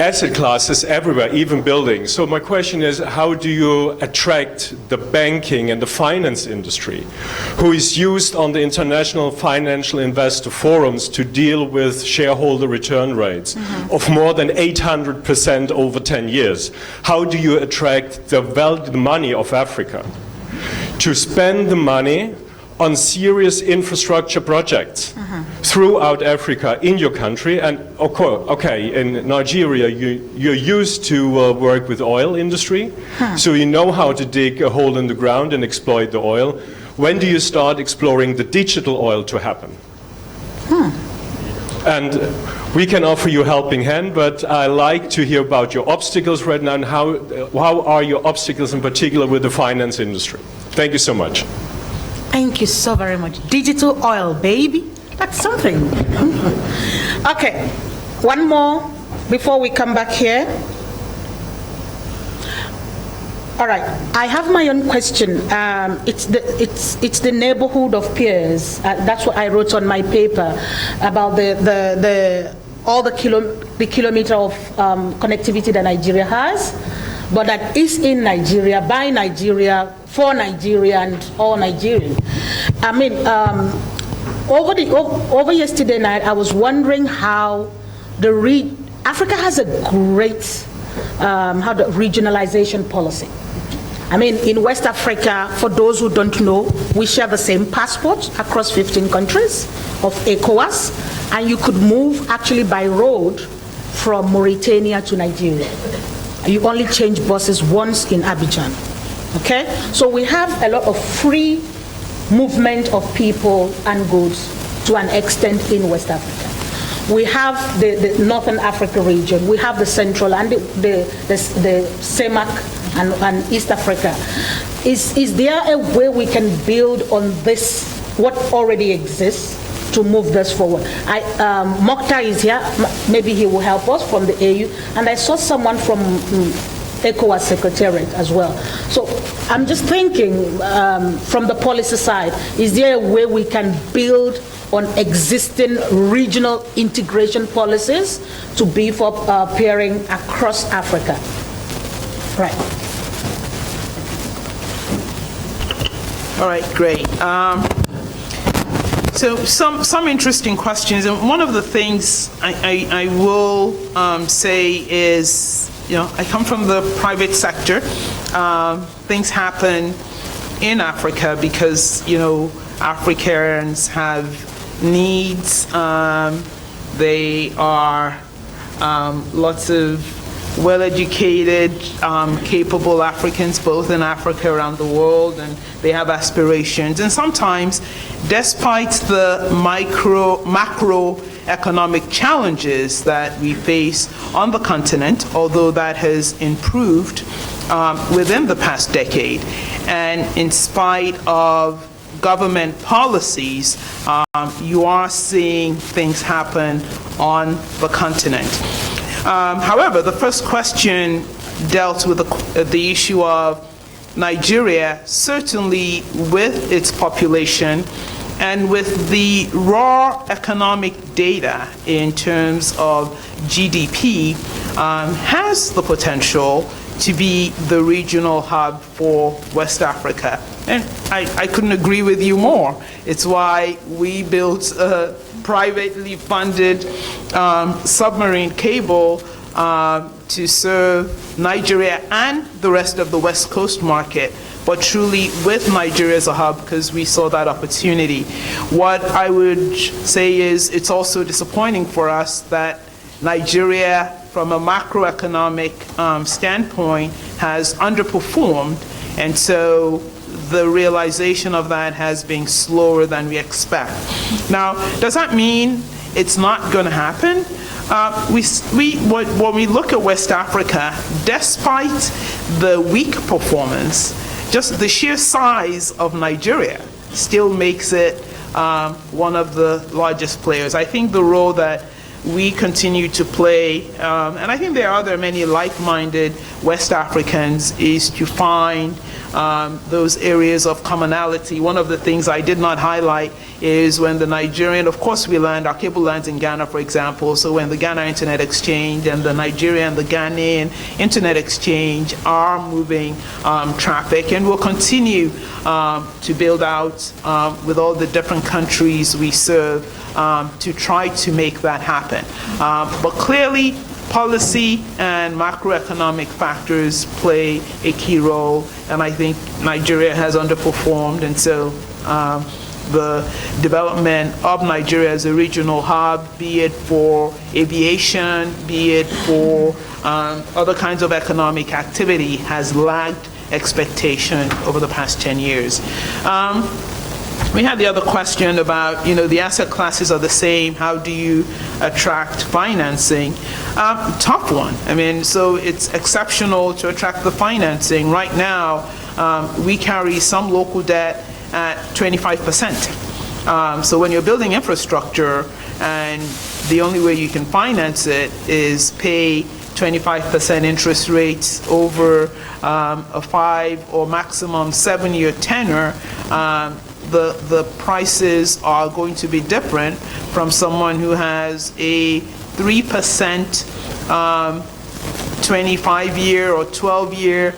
asset classes everywhere, even buildings. So my question is, how do you attract the banking and the finance industry, who is used on the international financial investor forums to deal with shareholder return rates of more than 800% over 10 years? How do you attract the money of Africa to spend the money on serious infrastructure projects? throughout Africa in your country. And okay, in Nigeria, you're used to work with oil industry, so you know how to dig a hole in the ground and exploit the oil. When do you start exploring the digital oil to happen? And we can offer you a helping hand, but I like to hear about your obstacles right now, and how are your obstacles in particular with the finance industry? Thank you so much. Thank you so very much. Digital oil, baby. That's something. Okay, one more before we come back here. All right, I have my own question. It's the neighborhood of peers. That's what I wrote on my paper about all the kilometer of connectivity that Nigeria has, but that is in Nigeria, by Nigeria, for Nigeria, and all Nigerian. I mean, over yesterday night, I was wondering how Africa has a great regionalization policy. I mean, in West Africa, for those who don't know, we share the same passport across 15 countries of ECOWAS, and you could move actually by road from Mauritania to Nigeria. You only change buses once in Abidjan, okay? So we have a lot of free movement of people and goods to an extent in West Africa. We have the Northern Africa region, we have the Central and the CEMAC and East Africa. Is there a way we can build on this, what already exists, to move this forward? Mokhtar is here, maybe he will help us from the AU, and I saw someone from ECOWAS Secretariat as well. So I'm just thinking from the policy side, is there a way we can build on existing regional integration policies to beef up peering across Africa? Right. All right, great. So some interesting questions, and one of the things I will say is, I come from the private sector. Things happen in Africa because, Africans have needs. They are lots of well-educated, capable Africans, both in Africa, around the world, and they have aspirations. And sometimes, despite the macroeconomic challenges that we face on the continent, although that has improved within the past decade, and in spite of government policies, you are seeing things happen on the continent. However, the first question dealt with the issue of Nigeria, certainly with its population and with the raw economic data in terms of GDP, has the potential to be the regional hub for West Africa. And I couldn't agree with you more. It's why we built a privately funded submarine cable to serve Nigeria and the rest of the West Coast market, but truly with Nigeria as a hub, because we saw that opportunity. What I would say is it's also disappointing for us that Nigeria, from a macroeconomic standpoint, has underperformed, and so the realization of that has been slower than we expect. Now, does that mean it's not going to happen? When we look at West Africa, despite the weak performance, just the sheer size of Nigeria still makes it one of the largest players. I think the role that we continue to play, and I think there are many like-minded West Africans, is to find those areas of commonality. One of the things I did not highlight is when the Nigerian, of course we land, our cable lands in Ghana, for example, so when the Ghana Internet Exchange and the Nigerian and the Ghanaian Internet Exchange are moving traffic, and we'll continue to build out with all the different countries we serve to try to make that happen. But clearly, policy and macroeconomic factors play a key role, and I think Nigeria has underperformed, and so the development of Nigeria as a regional hub, be it for aviation, be it for other kinds of economic activity, has lagged expectation over the past 10 years. We had the other question about, the asset classes are the same. How do you attract financing? Tough one. So it's exceptional to attract the financing. Right now, we carry some local debt at 25%. So when you're building infrastructure and the only way you can finance it is pay 25% interest rates over a 5 or maximum 7-year tenor, the prices are going to be different from someone who has a 3% 25-year or 12-year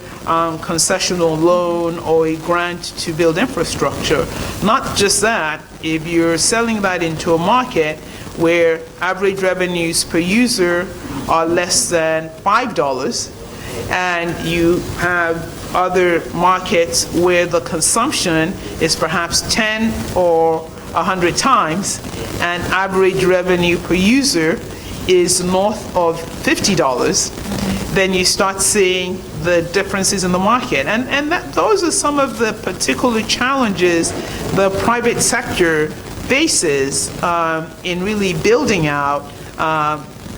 concessional loan or a grant to build infrastructure. Not just that, if you're selling that into a market where average revenues per user are less than $5, and you have other markets where the consumption is perhaps 10 or 100 times, and average revenue per user is north of $50, then you start seeing the differences in the market. And those are some of the particular challenges the private sector faces in really building out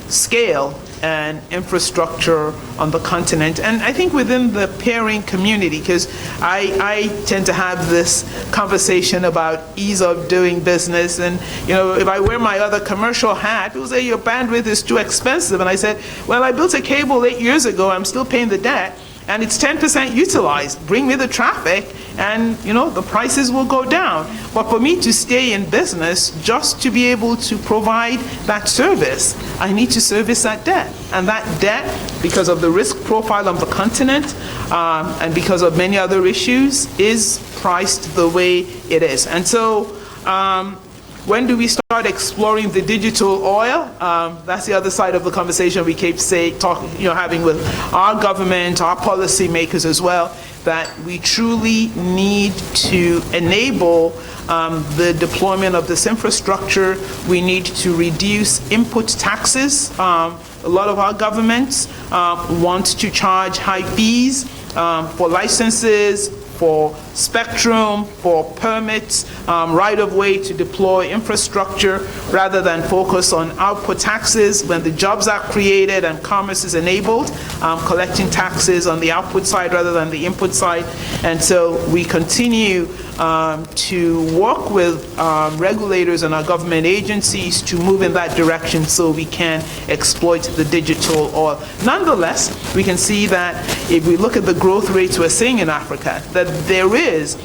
scale and infrastructure on the continent. And I think within the peering community, because I tend to have this conversation about ease of doing business, and if I wear my other commercial hat, people say your bandwidth is too expensive, and I said, well, I built a cable 8 years ago, I'm still paying the debt, and it's 10% utilized. Bring me the traffic, and the prices will go down. But for me to stay in business, just to be able to provide that service, I need to service that debt. And that debt, because of the risk profile of the continent, and because of many other issues, is priced the way it is. And so, when do we start exploring the digital oil? That's the other side of the conversation we keep having with our government, our policymakers as well, that we truly need to enable the deployment of this infrastructure. We need to reduce input taxes. A lot of our governments want to charge high fees for licenses, for spectrum, for permits, right-of-way to deploy infrastructure, rather than focus on output taxes when the jobs are created and commerce is enabled, collecting taxes on the output side rather than the input side. And so we continue to work with regulators and our government agencies to move in that direction so we can exploit the digital oil. Nonetheless, we can see that if we look at the growth rates we're seeing in Africa, that there is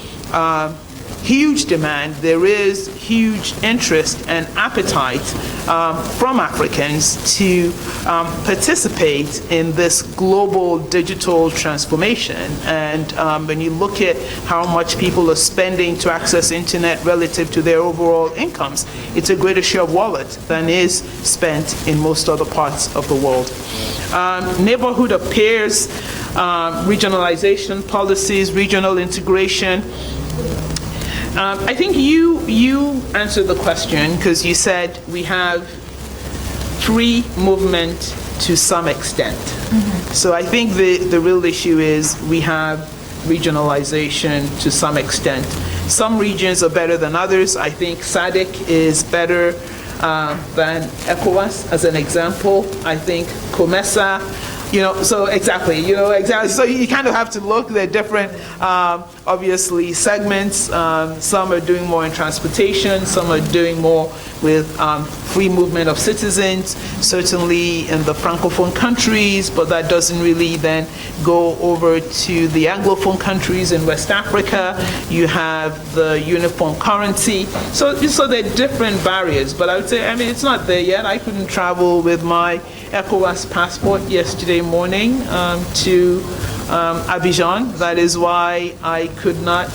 huge demand, there is huge interest and appetite from Africans to participate in this global digital transformation. And when you look at how much people are spending to access internet relative to their overall incomes, it's a greater share of wallet than is spent in most other parts of the world. Neighborhood of peers, regionalization policies, regional integration. I think you answered the question because you said we have free movement to some extent. So I think the real issue is we have regionalization to some extent. Some regions are better than others. I think SADC is better than ECOWAS, as an example. I think COMESA, so exactly. So you kind of have to look at different, obviously, segments. Some are doing more in transportation, some are doing more with free movement of citizens, certainly in the Francophone countries, but that doesn't really then go over to the Anglophone countries in West Africa. You have the uniform currency. So there are different barriers, but I would say, it's not there yet. I couldn't travel with my ECOWAS passport yesterday morning to Abidjan. That is why I could not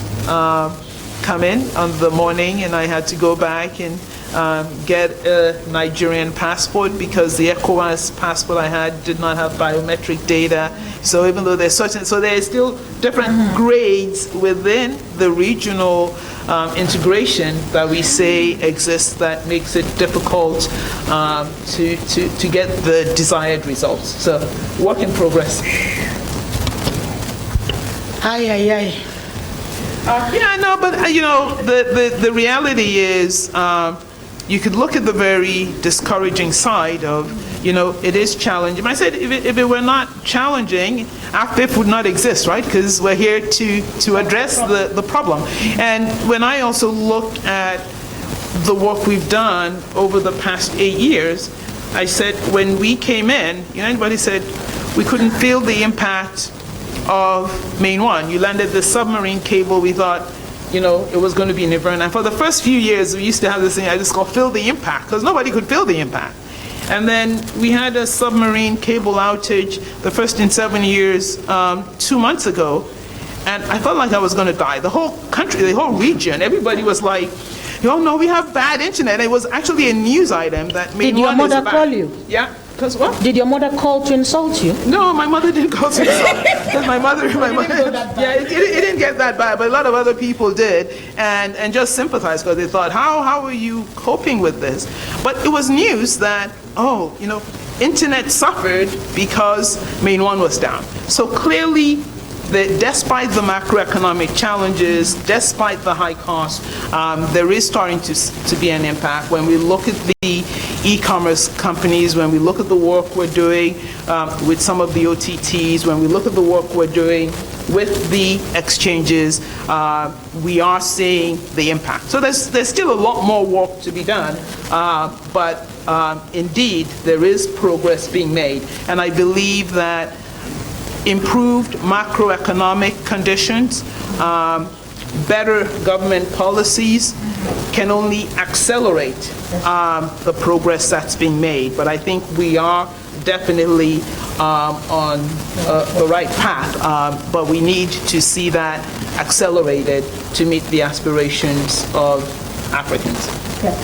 come in on the morning, and I had to go back and get a Nigerian passport because the ECOWAS passport I had did not have biometric data. So even though there's still different grades within the regional integration that we say exists that makes it difficult to get the desired results. So work in progress. Yeah, no, but the reality is you could look at the very discouraging side of, it is challenging. I said if it were not challenging, AFPIF would not exist, right? Because we're here to address the problem. And when I also look at the work we've done over the past 8 years, I said when we came in, everybody said we couldn't feel the impact of MainOne. You landed the submarine cable, we thought, it was going to be in Nirvana. And for the first few years, we used to have this thing, I just called feel the impact, because nobody could feel the impact. And then we had a submarine cable outage, the first in 7 years, 2 months ago, and I felt like I was going to die. The whole country, the whole region, everybody was like, no, we have bad internet. It was actually a news item that MainOne is bad. Did your mother call you? Yeah. Because what? Did your mother call to insult you? No, my mother didn't call to insult. Because my mother, yeah, it didn't get that bad, but a lot of other people did, and just sympathized because they thought, how are you coping with this? But it was news that, internet suffered because MainOne was down. So clearly, despite the macroeconomic challenges, despite the high cost, there is starting to be an impact. When we look at the e-commerce companies, when we look at the work we're doing with some of the OTTs, when we look at the work we're doing with the exchanges, we are seeing the impact. So there's still a lot more work to be done, but indeed there is progress being made. And I believe that improved macroeconomic conditions, better government policies can only accelerate the progress that's being made. But I think we are definitely on the right path, but we need to see that accelerated to meet the aspirations of Africans. Yeah.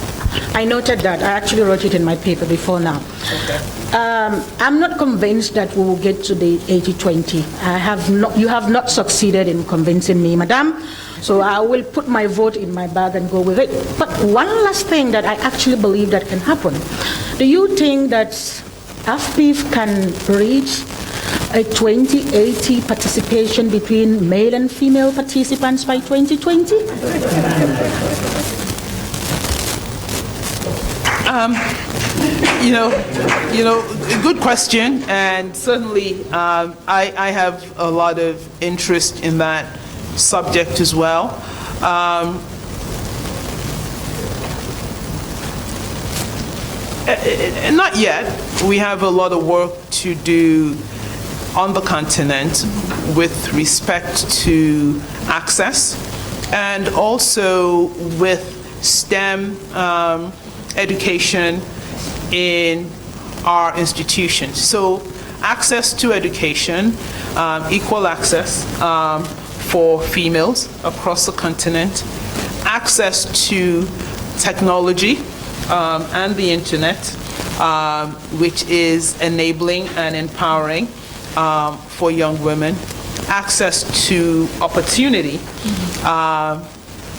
I noted that. I actually wrote it in my paper before now. Okay. I'm not convinced that we will get to the 80-20. You have not succeeded in convincing me, madam. So I will put my vote in my bag and go with it. But one last thing that I actually believe that can happen. Do you think that AFPIF can reach a 20-80 participation between male and female participants by 2020? Good question, and certainly I have a lot of interest in that subject as well. Not yet. We have a lot of work to do on the continent with respect to access and also with STEM education in our institutions. So access to education, equal access for females across the continent, access to technology and the internet, which is enabling and empowering for young women, access to opportunity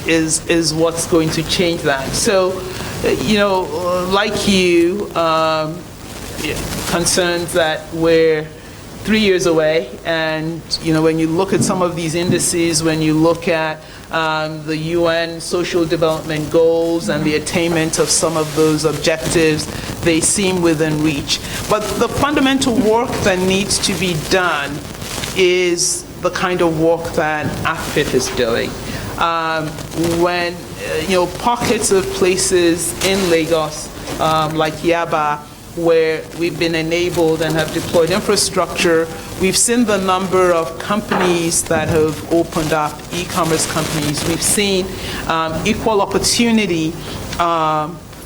is what's going to change that. So, like you, concerns that we're 3 years away, and when you look at some of these indices, when you look at the UN Social Development Goals and the attainment of some of those objectives, they seem within reach. But the fundamental work that needs to be done is the kind of work that AFPIF is doing. When pockets of places in Lagos, like Yaba, where we've been enabled and have deployed infrastructure, we've seen the number of companies that have opened up, e-commerce companies. We've seen equal opportunity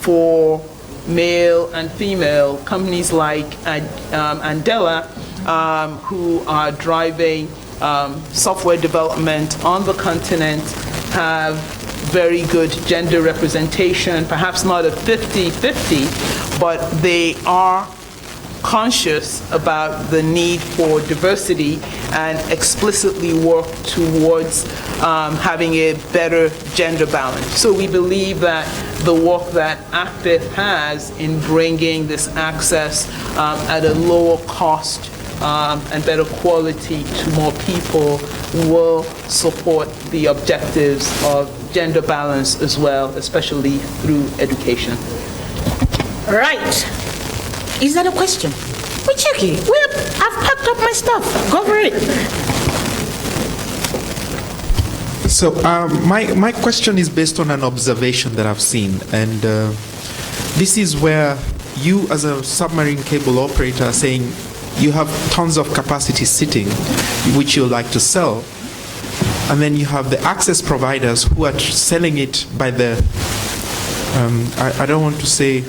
for male and female companies like Andela, who are driving software development on the continent, have very good gender representation, perhaps not a 50-50, but they are conscious about the need for diversity and explicitly work towards having a better gender balance. So we believe that the work that ACTIV has in bringing this access at a lower cost and better quality to more people will support the objectives of gender balance as well, especially through education. Right. Is that a question? Well, Chucky, I've packed up my stuff. Go for it. So my question is based on an observation that I've seen, and this is where you as a submarine cable operator are saying you have tons of capacity sitting, which you like to sell, and then you have the access providers who are selling it by the, I don't want to say,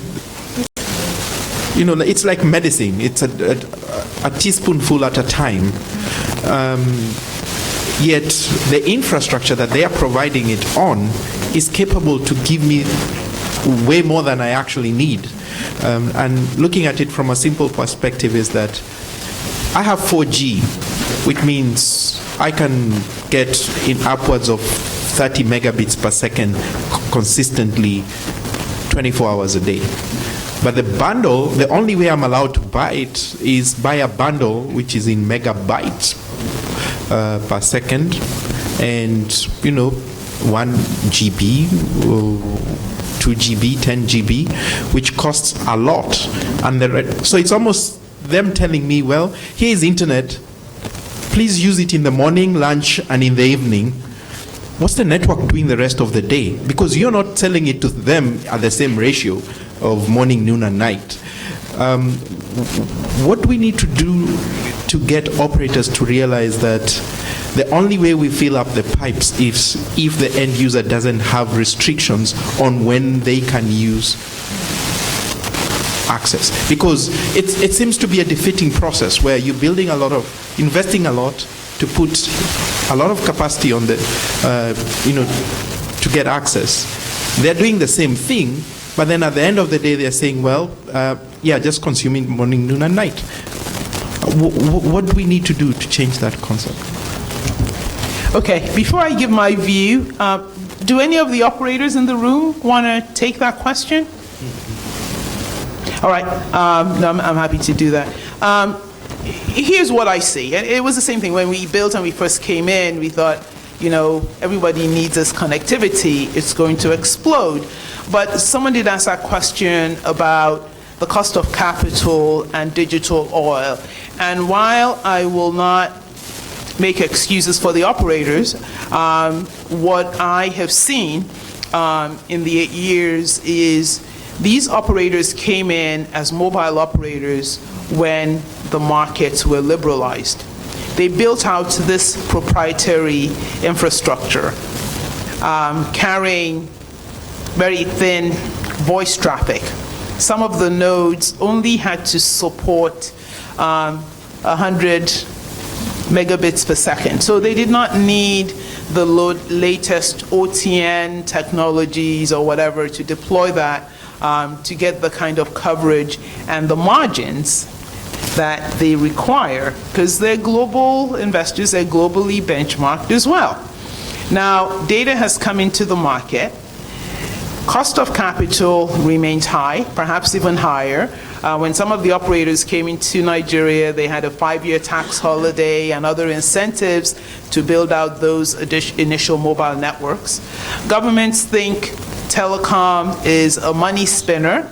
it's like medicine. It's a teaspoonful at a time. Yet the infrastructure that they are providing it on is capable to give me way more than I actually need. And looking at it from a simple perspective is that I have 4G, which means I can get in upwards of 30 megabits per second consistently 24 hours a day. But the bundle, the only way I'm allowed to buy it is buy a bundle which is in megabytes per second, and 1 GB, 2 GB, 10 GB, which costs a lot. And so it's almost them telling me, well, here's internet, please use it in the morning, lunch, and in the evening. What's the network doing the rest of the day? Because you're not selling it to them at the same ratio of morning, noon, and night. What do we need to do to get operators to realize that the only way we fill up the pipes is if the end user doesn't have restrictions on when they can use access? Because it seems to be a defeating process where you're building investing a lot to put a lot of capacity on the, to get access. They're doing the same thing, but then at the end of the day, they're saying, well, just consuming morning, noon, and night. What do we need to do to change that concept? Okay, before I give my view, do any of the operators in the room want to take that question? All right, no, I'm happy to do that. Here's what I see. It was the same thing when we built and we first came in. We thought, everybody needs this connectivity. It's going to explode. But someone did ask that question about the cost of capital and digital oil. And while I will not make excuses for the operators, what I have seen in the 8 years is these operators came in as mobile operators when the markets were liberalized. They built out this proprietary infrastructure, carrying very thin voice traffic. Some of the nodes only had to support 100 megabits per second. So they did not need the latest OTN technologies or whatever to deploy that to get the kind of coverage and the margins that they require, because they're global investors, they're globally benchmarked as well. Now, data has come into the market. Cost of capital remains high, perhaps even higher. When some of the operators came into Nigeria, they had a 5-year tax holiday and other incentives to build out those initial mobile networks. Governments think telecom is a money spinner.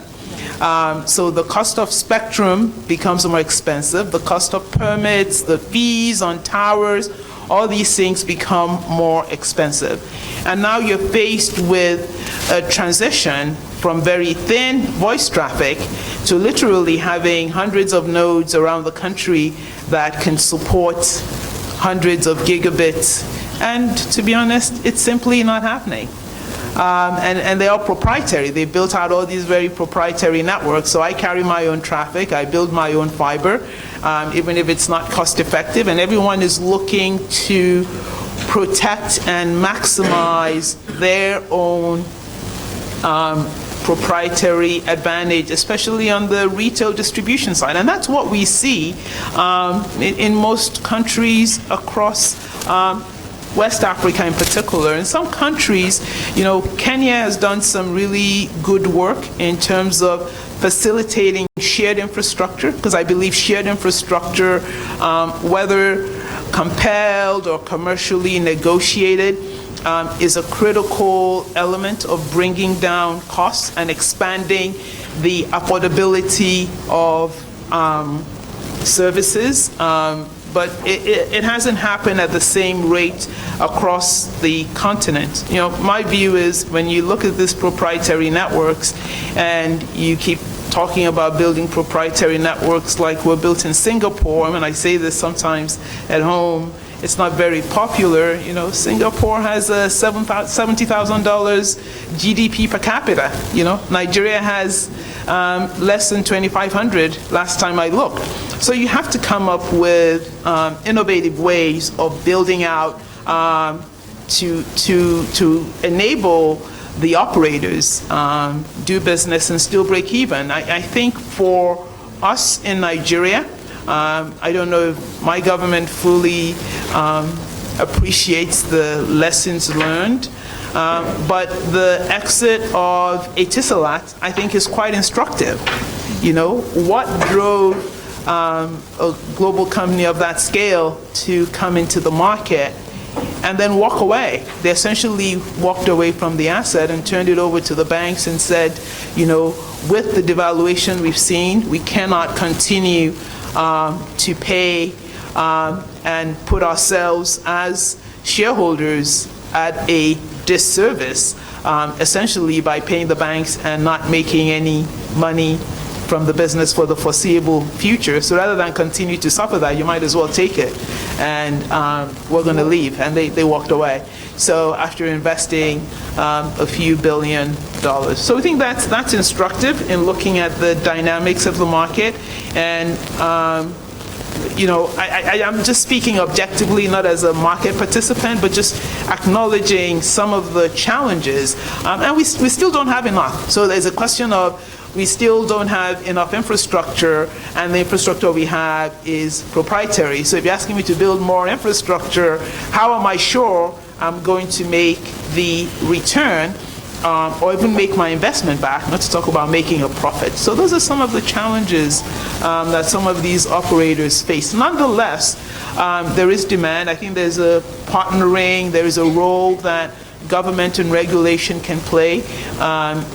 So the cost of spectrum becomes more expensive. The cost of permits, the fees on towers, all these things become more expensive. And now you're faced with a transition from very thin voice traffic to literally having hundreds of nodes around the country that can support hundreds of gigabits. And to be honest, it's simply not happening. And they are proprietary. They built out all these very proprietary networks. So I carry my own traffic. I build my own fiber, even if it's not cost effective. And everyone is looking to protect and maximize their own proprietary advantage, especially on the retail distribution side. And that's what we see in most countries across West Africa in particular. In some countries, Kenya has done some really good work in terms of facilitating shared infrastructure, because I believe shared infrastructure, whether compelled or commercially negotiated, is a critical element of bringing down costs and expanding the affordability of services. But it hasn't happened at the same rate across the continent. My view is when you look at these proprietary networks and you keep talking about building proprietary networks like were built in Singapore, I say this sometimes at home, it's not very popular. Singapore has a $70,000 GDP per capita. Nigeria has less than 2,500 last time I looked. So you have to come up with innovative ways of building out to enable the operators do business and still break even. I think for us in Nigeria, I don't know if my government fully appreciates the lessons learned, but the exit of Etisalat, I think, is quite instructive. What drove a global company of that scale to come into the market and then walk away? They essentially walked away from the asset and turned it over to the banks and said, with the devaluation we've seen, we cannot continue to pay and put ourselves as shareholders at a disservice, essentially by paying the banks and not making any money from the business for the foreseeable future. So rather than continue to suffer that, you might as well take it. And we're going to leave. And they walked away. So after investing a few $1 billion. So we think that's instructive in looking at the dynamics of the market. And I'm just speaking objectively, not as a market participant, but just acknowledging some of the challenges. And we still don't have enough. So there's a question of we still don't have enough infrastructure, and the infrastructure we have is proprietary. So if you're asking me to build more infrastructure, how am I sure I'm going to make the return or even make my investment back, not to talk about making a profit? So those are some of the challenges that some of these operators face. Nonetheless, there is demand. I think there's a partnering, there is a role that government and regulation can play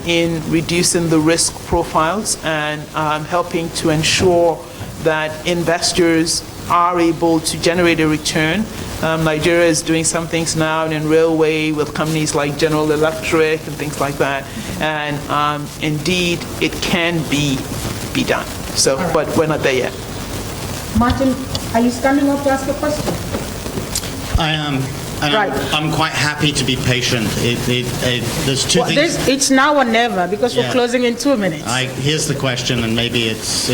in reducing the risk profiles and helping to ensure that investors are able to generate a return. Nigeria is doing some things now in railway with companies like General Electric and things like that. And indeed, it can be done. So, but we're not there yet. Martin, are you standing up to ask a question? I am. And Right. I'm quite happy to be patient. There's two things. It's now or never, because we're Yeah. closing in 2 minutes. Here's the question, and maybe it's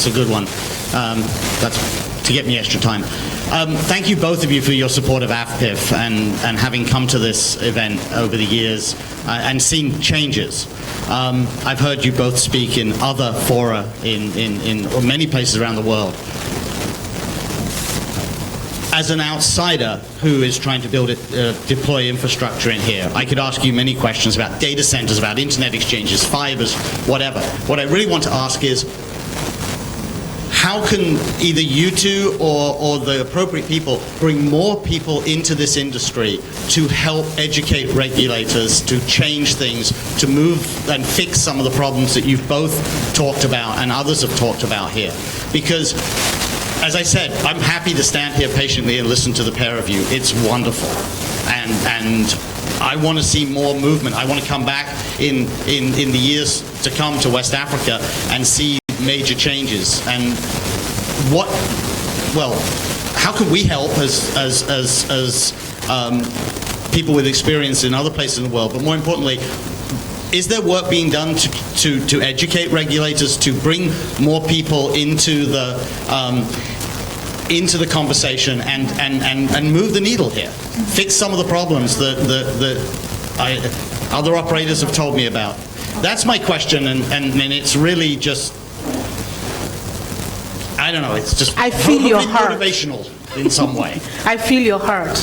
a good one. That's to get me extra time. Thank you, both of you, for your support of AFPIF and having come to this event over the years and seen changes. I've heard you both speak in other fora in many places around the world. As an outsider who is trying to deploy infrastructure in here, I could ask you many questions about data centers, about internet exchanges, fibers, whatever. What I really want to ask is, how can either you two or the appropriate people bring more people into this industry to help educate regulators, to change things, to move and fix some of the problems that you've both talked about and others have talked about here? Because, as I said, I'm happy to stand here patiently and listen to the pair of you. It's wonderful. And I want to see more movement. I want to come back in the years to come to West Africa and see major changes. And how can we help as people with experience in other places in the world? But more importantly, is there work being done to educate regulators, to bring more people into the into the conversation and move the needle here. Fix some of the problems that other operators have told me about. That's my question, and it's really just, I don't know, it's just I feel your heart. Motivational in some way. I feel your heart.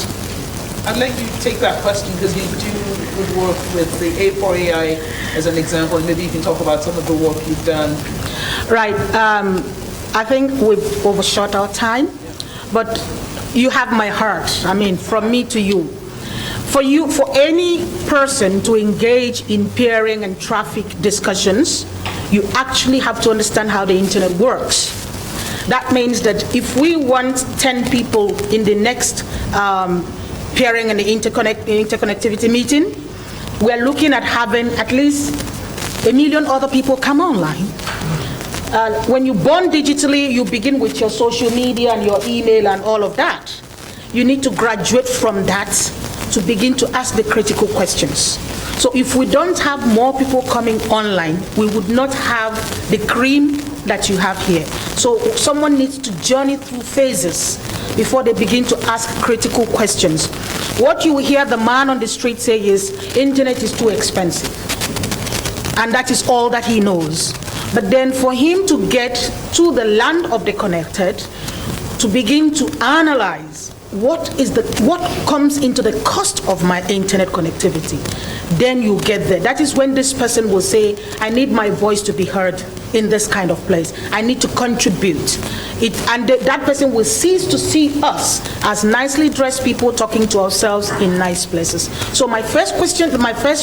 I'd like you to take that question because you do good work with the A4AI as an example, and maybe you can talk about some of the work you've done. Right. I think we've overshot our time, but you have my heart. I mean, from me to you. For any person to engage in peering and traffic discussions, you actually have to understand how the internet works. That means that if we want 10 people in the next peering and the interconnectivity meeting, we're looking at having at least 1 million other people come online. When you born digitally, you begin with your social media and your email and all of that. You need to graduate from that to begin to ask the critical questions. So if we don't have more people coming online, we would not have the cream that you have here. So someone needs to journey through phases before they begin to ask critical questions. What you hear the man on the street say is, internet is too expensive. And that is all that he knows. But then for him to get to the land of the connected, to begin to analyze what comes into the cost of my internet connectivity, then you get there. That is when this person will say, I need my voice to be heard in this kind of place. I need to contribute. That person will cease to see us as nicely dressed people talking to ourselves in nice places. So my first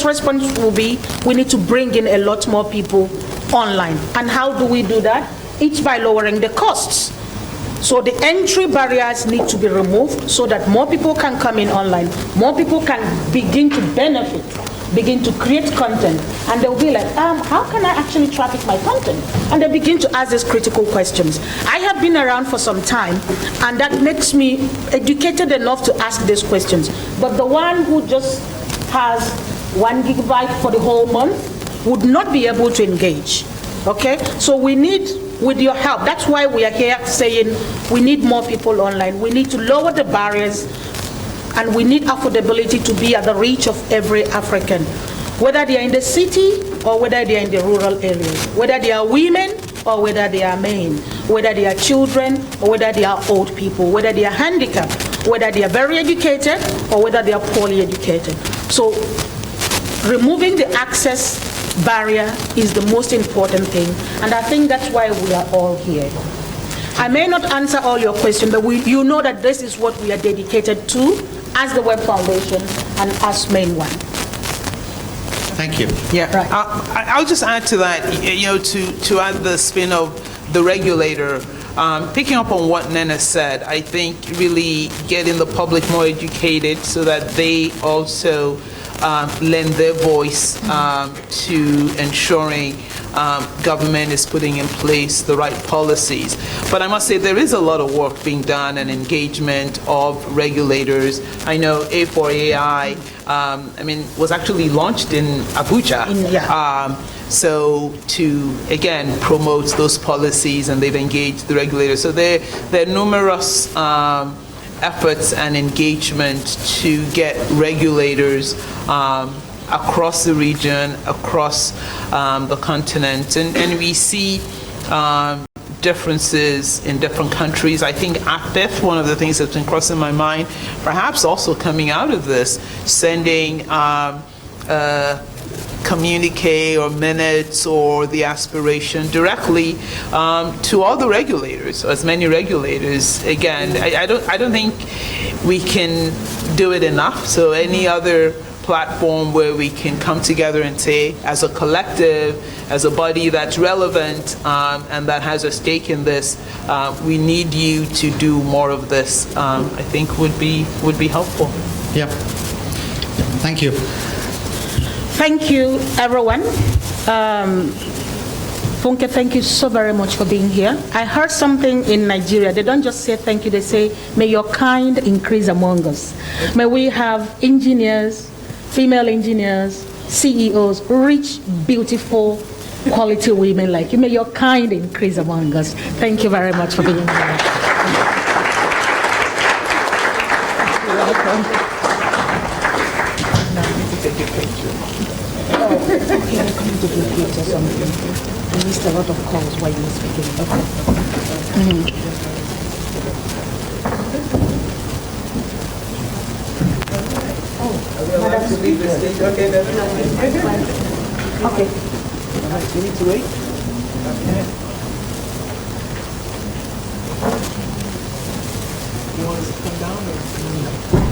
response will be, we need to bring in a lot more people online. And how do we do that? It's by lowering the costs. So the entry barriers need to be removed so that more people can come in online, more people can begin to benefit, begin to create content, and they'll be like, how can I actually traffic my content? And they begin to ask these critical questions. I have been around for some time, and that makes me educated enough to ask these questions. But the one who just has 1 gigabyte for the whole month would not be able to engage. Okay? So we need, with your help, that's why we are here saying we need more people online. We need to lower the barriers, and we need affordability to be at the reach of every African, whether they are in the city or whether they are in the rural areas, whether they are women or whether they are men, whether they are children or whether they are old people, whether they are handicapped, whether they are very educated or whether they are poorly educated. So removing the access barrier is the most important thing, and I think that's why we are all here. I may not answer all your questions, but you know that this is what we are dedicated to as the Web Foundation and as MainOne. Thank you. Yeah, Right. I'll just add to that, to add the spin of the regulator. Picking up on what Nnenna said, I think really getting the public more educated so that they also lend their voice to ensuring government is putting in place the right policies. But I must say there is a lot of work being done and engagement of regulators. I know A4AI, was actually launched in Abuja. So to, again, promote those policies, and they've engaged the regulators. So there are numerous efforts and engagement to get regulators across the region, across the continent, and we see differences in different countries. I think APIF, one of the things that's been crossing my mind, perhaps also coming out of this, sending communique or minutes or the aspiration directly to all the regulators, as many regulators. Again, I don't think we can do it enough. So any other platform where we can come together and say, as a collective, as a body that's relevant and that has a stake in this, we need you to do more of this, I think would be helpful. Yeah. Thank you. Thank you, everyone. Funke, thank you so very much for being here. I heard something in Nigeria. They don't just say thank you, they say, may your kind increase among us. May we have engineers, female engineers, CEOs, rich, beautiful, quality women like you. May your kind increase among us. Thank you very much for being here. We missed a lot of calls while you were speaking. Okay. We need to wait. You want us to come down or?